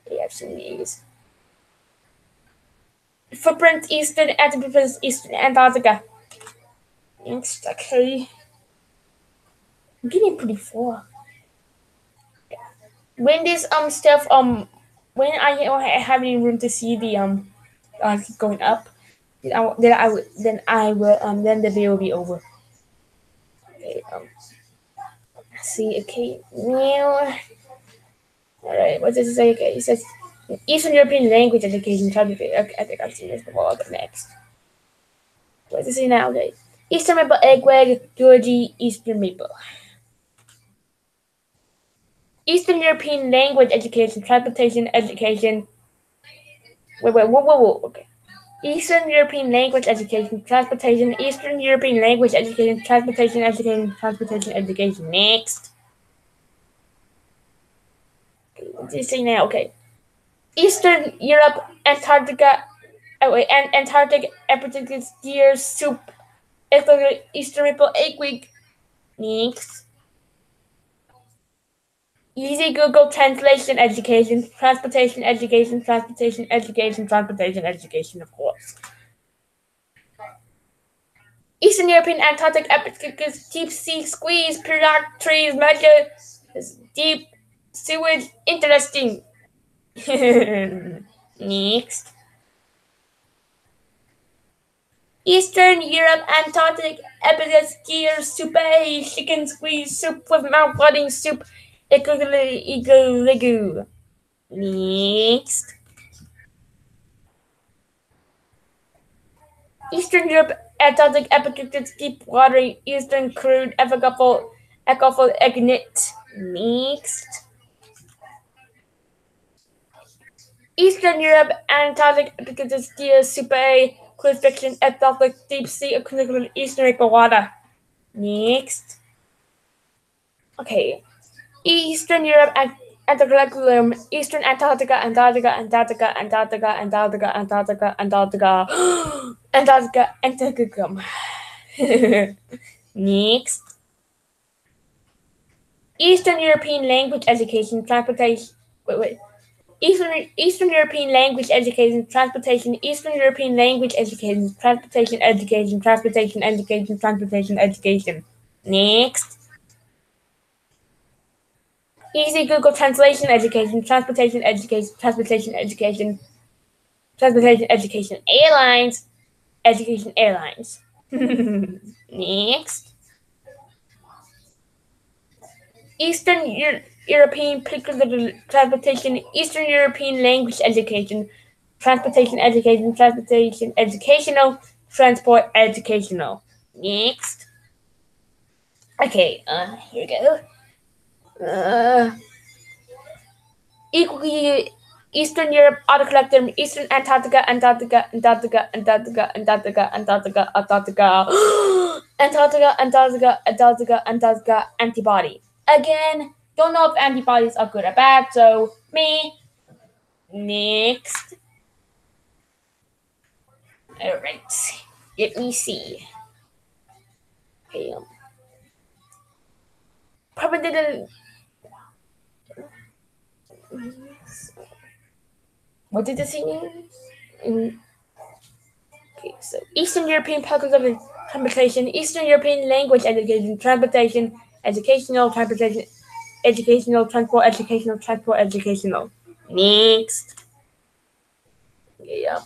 Okay, I've seen these. Footprint, Eastern Antarctica, Eastern Antarctica. Next, okay. I'm getting pretty far. When this stuff when I have any room to see the keep going up, then the video will be over. Okay, see, okay, now, alright, what does it say? Okay, it says Eastern European Language Education. Okay, I think I've seen this before. I'll go next. What does it say now? Okay, Eastern Maple, Eggweg, Georgie, Eastern Maple. Eastern European Language Education, Transportation, Education. Whoa, okay. Eastern European Language Education, Transportation, Eastern European Language Education, Transportation, Education, Transportation, Education. Next. Okay, what did you say now? Okay. Eastern Europe, Antarctica, Antarctic, Antarctic Deer Soup, Eastern Ripple, Egg Week. Next. Easy Google Translation Education, Transportation Education, Transportation Education, Transportation Education, of course. Eastern European Antarctic Epic Deep Sea Squeeze Periodic Trees Measure Deep Sewage Interesting. Next. Eastern Europe Antarctic Epic Skier Soup Chicken Squeeze Soup with Mouth-watering Soup Igloo. Next. Eastern Europe Antarctic Epic Deep Water Eastern Crude Ecoful Ignite. Next. Eastern Europe Antarctic Epic Deer Super Cruise Fiction Antarctic Deep Sea Eastern Water. Next. Okay. Eastern Europe Antarctica, Eastern Antarctica, Antarctica, Antarctica, Antarctica, Antarctica, Antarctica, Antarctica, Antarctica, Antarctica. Next. Eastern European Language Education, Transportation. Wait. Eastern European Language Education, Transportation, Eastern European Language Education, Transportation Education, Transportation Education, Transportation Education. Next. Easy Google Translation Education, Transportation Education, Transportation Education, Transportation Education, Airlines, Education Airlines. Next. Eastern European Transportation, Eastern European Language Education, Transportation Education, Transportation Educational, Transport Educational. Next. Okay, here we go. Equally Eastern Europe, Auto Collector, Eastern Antarctica, Antarctica, Antarctica, Antarctica, Antarctica, Antarctica, Antarctica, Antarctica, Antarctica, Antarctica, Antarctica, antibody. Again, don't know if antibodies are good or bad, so me. Next. Alright. Let me see. Okay, probably didn't. What did it say? Okay, so Eastern European Public Transportation, Eastern European Language Education, Transportation, Educational, Transportation, Educational, Transport, Educational, Transport, Educational. Next. Yeah.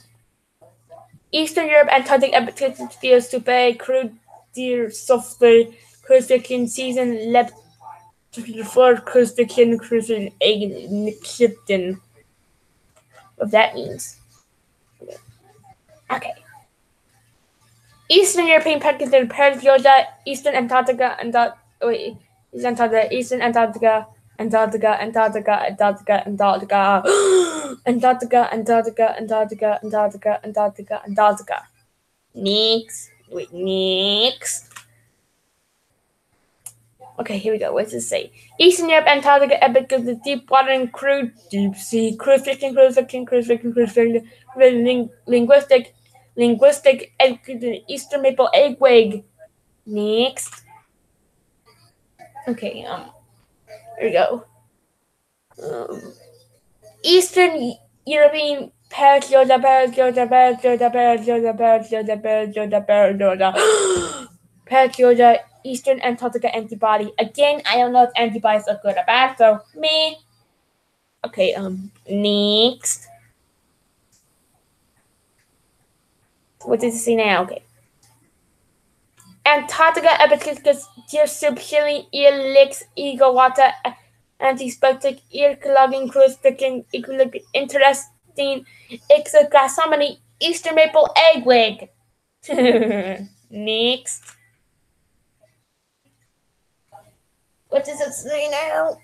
Eastern Europe, Antarctic applications to pay crude deer software crucifixion season left for crucifixion Clifton. What that means. Okay. Eastern European Pakistan, Paris, Georgia, Eastern Antarctica, Eastern Antarctica, Eastern Antarctica, Antarctica, Antarctica, Antarctica, Antarctica, Antarctica, Antarctica, Antarctica, Antarctica, Antarctica, Antarctica. Next. Wait, next. Okay, here we go. What does it say? Eastern Europe, Antarctica, epic of the deep water and crude, deep sea, cruise fiction, linguistic, Eastern maple eggwig. Next. Okay, here we go. Eastern European Georgia, Eastern Antarctica antibody. Again, I don't know if antibodies are good or bad, so me. Okay, next. What does it say now? Okay. Antarctica epicus deer subchilling ear licks eagle water antiseptic ear clogging cruise picking interesting exogasomony Eastern maple eggwig. Next. What does it say now?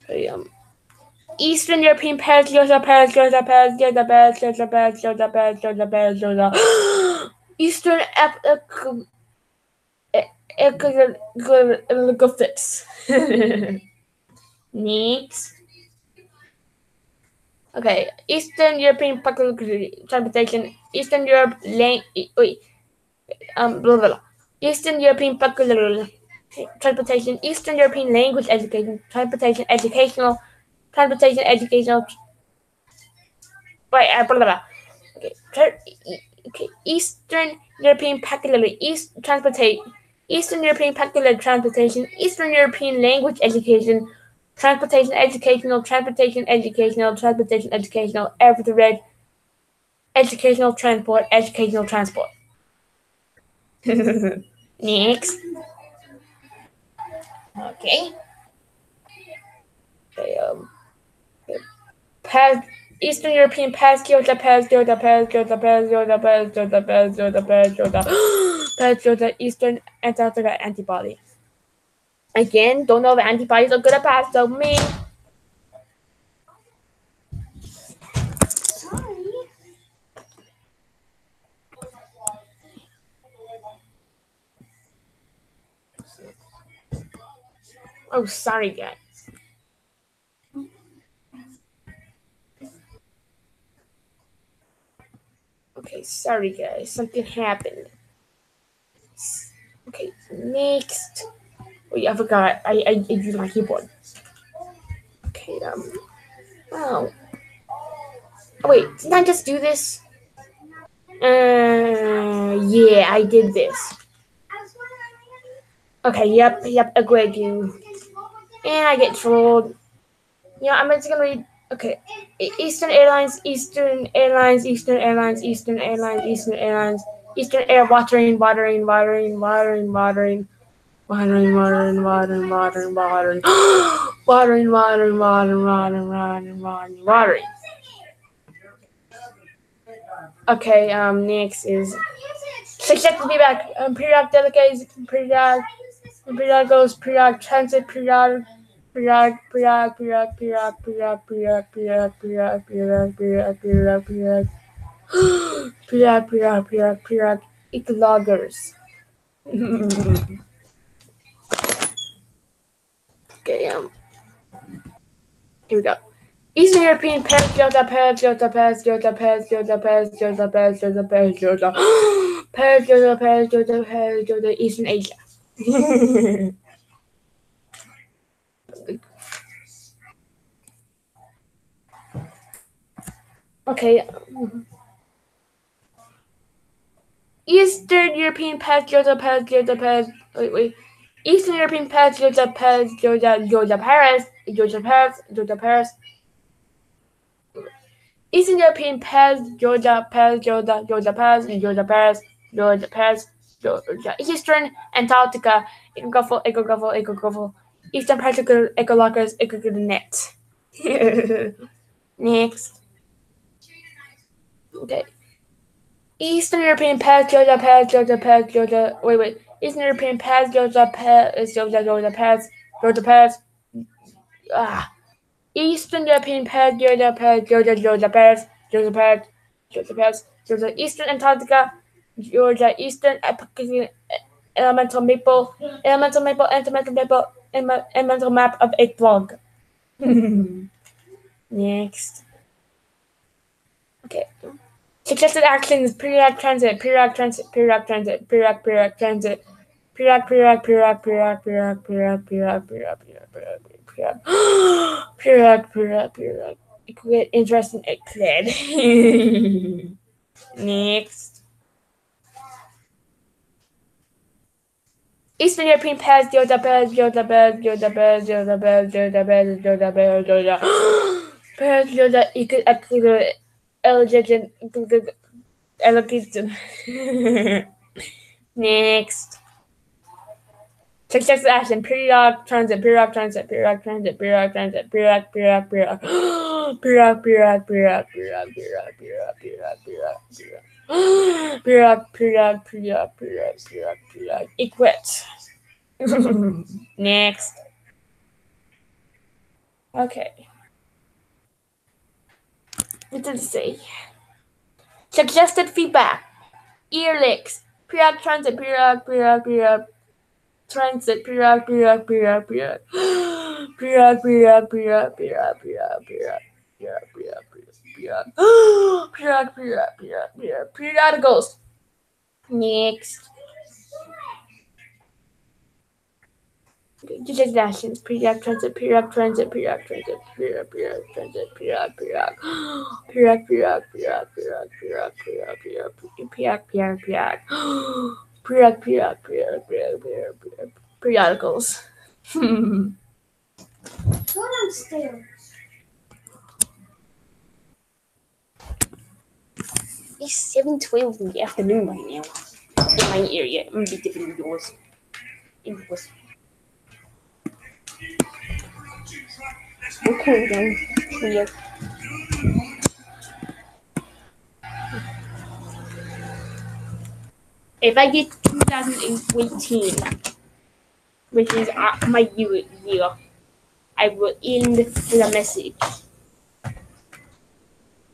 Okay, Eastern European Paris, Eastern Ecoglyphics. Next. Okay, Eastern European Transportation, Eastern Europe blah blah blah. Eastern European Transportation, Eastern European Language Education, Transportation Educational, Transportation Educational. Blah blah blah. Okay, Eastern European Eastern European Transportation, Eastern European Language Education, Transportation Educational, Transportation Educational, Transportation Educational, everything red. Educational Transport, Educational Transport. Next. Okay. Eastern European Passenger, Eastern Antarctica antibody. Again, don't know if antibodies are good or bad, so me. Oh, sorry, guys. Okay, sorry, guys. Something happened. Okay, next. Wait, I forgot. I do my keyboard. Okay, oh. Wait, didn't I just do this? Yeah, I did this. Okay, yep, agree you. And I get trolled. Yeah, I'm just gonna read. Okay, Eastern Airlines, Eastern Airlines, Eastern Airlines, Eastern Airlines, Eastern Airlines, Eastern Air, watering, watering, watering, watering, watering, watering, watering, watering, watering, watering, watering, watering, watering, watering, watering, watering, watering. Okay, next is success to be back. Periodic delegates, periodic goes, periodic transit, periodic loggers. Okay, here we go. Eastern European Eastern Asia. Okay. Eastern European past wait. Eastern European past Georgia Paris. Eastern European past Georgia Paris. Eastern Antarctica, Eco Eastern Pacific, Net. Next. Okay. Eastern European past Georgia. Wait. Eastern European past Georgia Paris. Eastern European past Georgia. Eastern Antarctica, Georgia. Eastern elemental map of a blog. Next. Okay. Suggested actions: periodic transit. Equate interest in Euclid. Next. Eastern European past Paris, Next. Success action. Periodic transit. Equate. Next. Okay. What did it say? Suggested feedback. Ear licks. Periodic transit. Transit. Periodicals. Next. Just actions. Periodic transit. Periodicals. Go downstairs. It's 7:12 in the afternoon right now. In my area. I'm gonna be dipping indoors. We're cool down here. If I get 2018, which is my year, I will end with a message.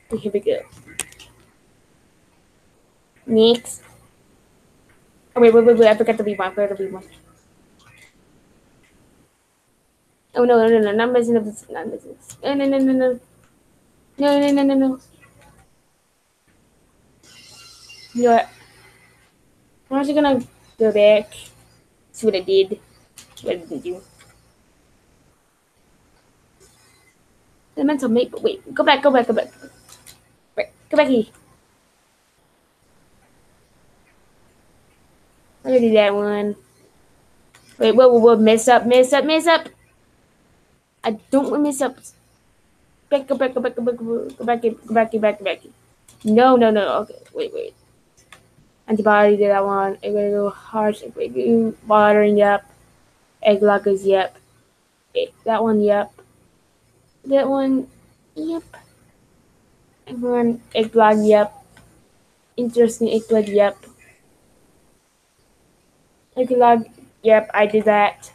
So here we go. Next. Oh, wait, I forgot to read one. Oh, no, not business. No. No. You know what? I'm actually gonna go back, see what I did, what I didn't do. The mental mate, but wait, go back. Right, go back here. I'm gonna do that one. Wait, whoa, mess up. I don't want to mess up. Go back. No. Okay, wait. Antibody did that one. I'm gonna go harsh. Watering, yep. Egg lockers, yep. That one, yep. That one, yep. Everyone, eggplant, yep. Interesting eggplant, yep. Eggplant, yep, I did that.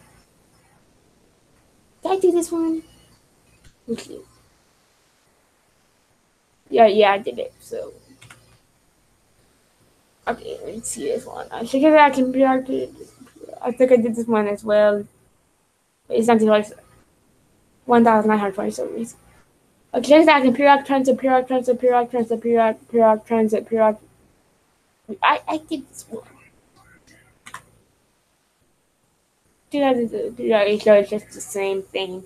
Did I do this one? Okay. Yeah, I did it, so. Okay, let's see this one. I think I can be I think I did this one as well. It's not like 1,927 reasons. Okay, I can periodic transit. I did this one. It's just the same thing.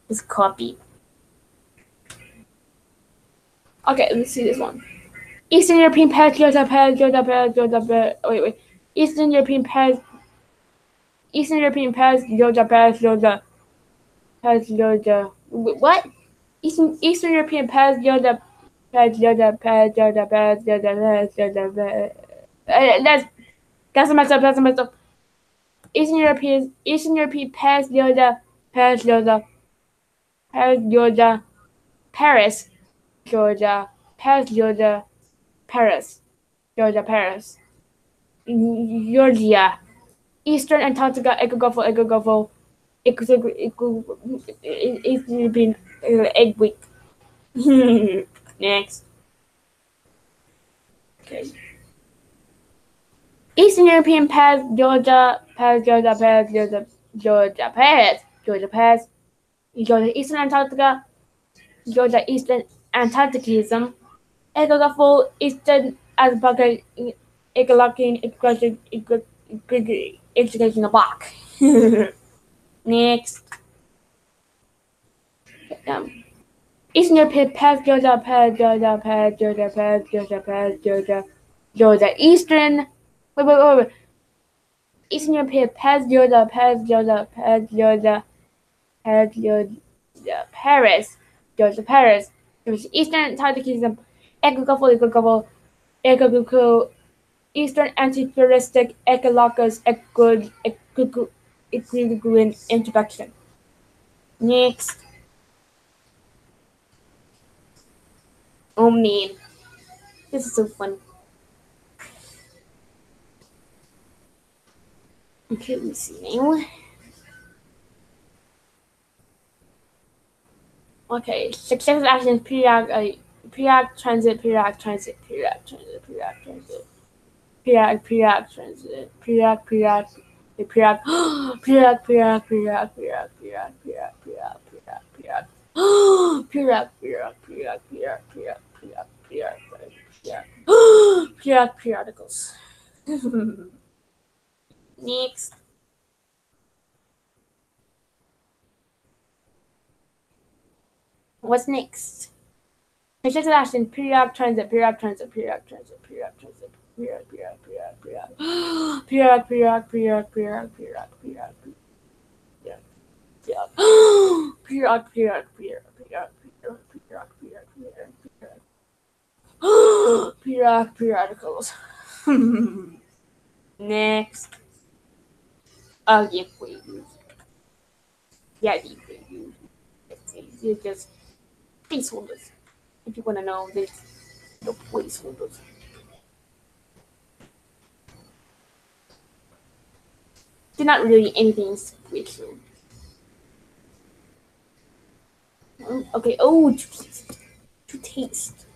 It's copy. Okay, let me see this one. Eastern European pairs, Georgia pairs, Georgia pairs, Georgia pairs. Oh, wait. Eastern European pairs, Georgia pairs, Georgia pairs, Georgia. What? Eastern European pairs, Georgia pairs, Georgia pairs, Georgia pairs, Georgia pairs, Georgia pairs. That's messed up. That's messed up. Eastern European pairs, Georgia pairs, Georgia pairs, Georgia Paris, Georgia pairs, Georgia Paris, Georgia Paris. Georgia, Eastern Antarctica, Eco, Eastern European Egg Week. Next. Okay. Eastern European Pass, Georgia, Pass, Georgia, Pass, Georgia, Georgia, Pass, Georgia, Pass, Georgia, Eastern Antarctica, Georgia, Eastern Antarcticism, Ecographical, Eastern Antarctica, Ecolocking, Education Block. Next. Eastern European Pass, Georgia, Pass, Georgia, Pass, Georgia, Pass, Georgia, Pass, Georgia, Georgia, Eastern. Wait. Eastern European Pass, Georgia, Pass, Georgia, Pass, Georgia, Pass, Georgia, Paris, Georgia, Paris. Eastern Antarcticism, ecological, Eastern Anti-Touristic, Ecolocus, Equilibrium Introduction. Next. Oh man, this is so fun. Okay, let me see now. Okay, successive actions, periodic transit, periodic transit, periodic transit, periodic transit, periodic transit, periodic, periodic, periodic, periodic, periodic, periodic, periodic, periodic, periodic, periodic, periodic, periodicals. Next. What's next? Successive action, periodic transit, periodic transit, periodic transit, periodic transit, periodic, periodic, periodic, periodic, periodic, periodic, periodic, periodic, periodic, periodic, periodic, periodic, periodic, periodic, periodicals. Next. Oh, yeah, please. Yeah, please. It's just placeholders. If you want to know, there's no placeholders. They're not really anything special. Okay. Oh, to taste.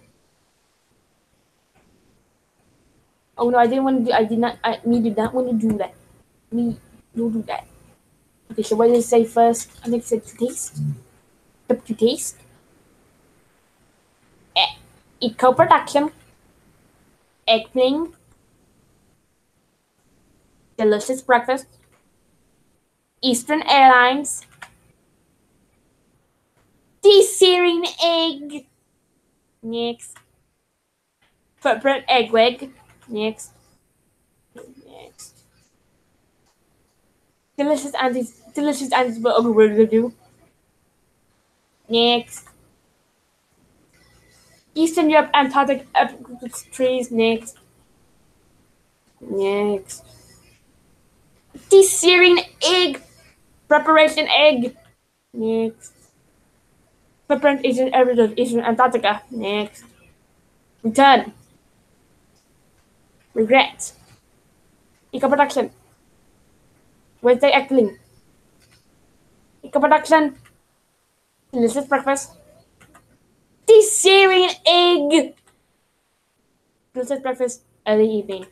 Oh no, I didn't want to do. I did not. Me did not want to do that. Me, don't do that. Okay, so what did it say first? I think it said to taste. To taste. Eco-production. Egg-pling. Delicious breakfast. Eastern Airlines. DECEARING EGG. Next. Footprint egg wig. Next. Delicious antis. But okay, what did I do? Next. Eastern Europe Antarctic trees. Next. DECEARING egg. Preparation egg. Next. Footprint Eastern areas of Eastern Antarctica. Next. Return. Regret. Eco-production. Wednesday Eckling. Eco-production. Delicious breakfast. DECEARING egg. Delicious breakfast. Early evening.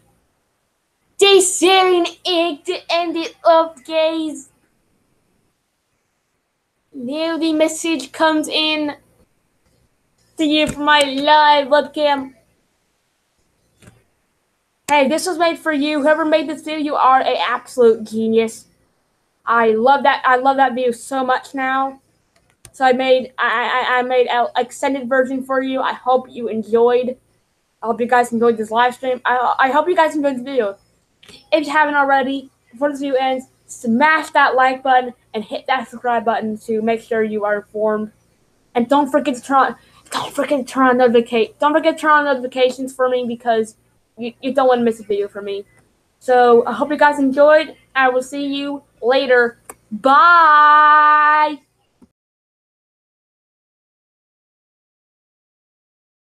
DECEARING egg to end it off, guys. Now the message comes in to you from my live webcam. Hey, this was made for you. Whoever made this video, you are an absolute genius. I love that. I love that video so much now. So I made an extended version for you. I hope you enjoyed. I hope you guys enjoyed this live stream. I hope you guys enjoyed the video. If you haven't already, before this video ends, smash that like button and hit that subscribe button to make sure you are informed. And don't forget to turn on notifications for me, because you don't want to miss a video from me. So I hope you guys enjoyed. I will see you later. Bye.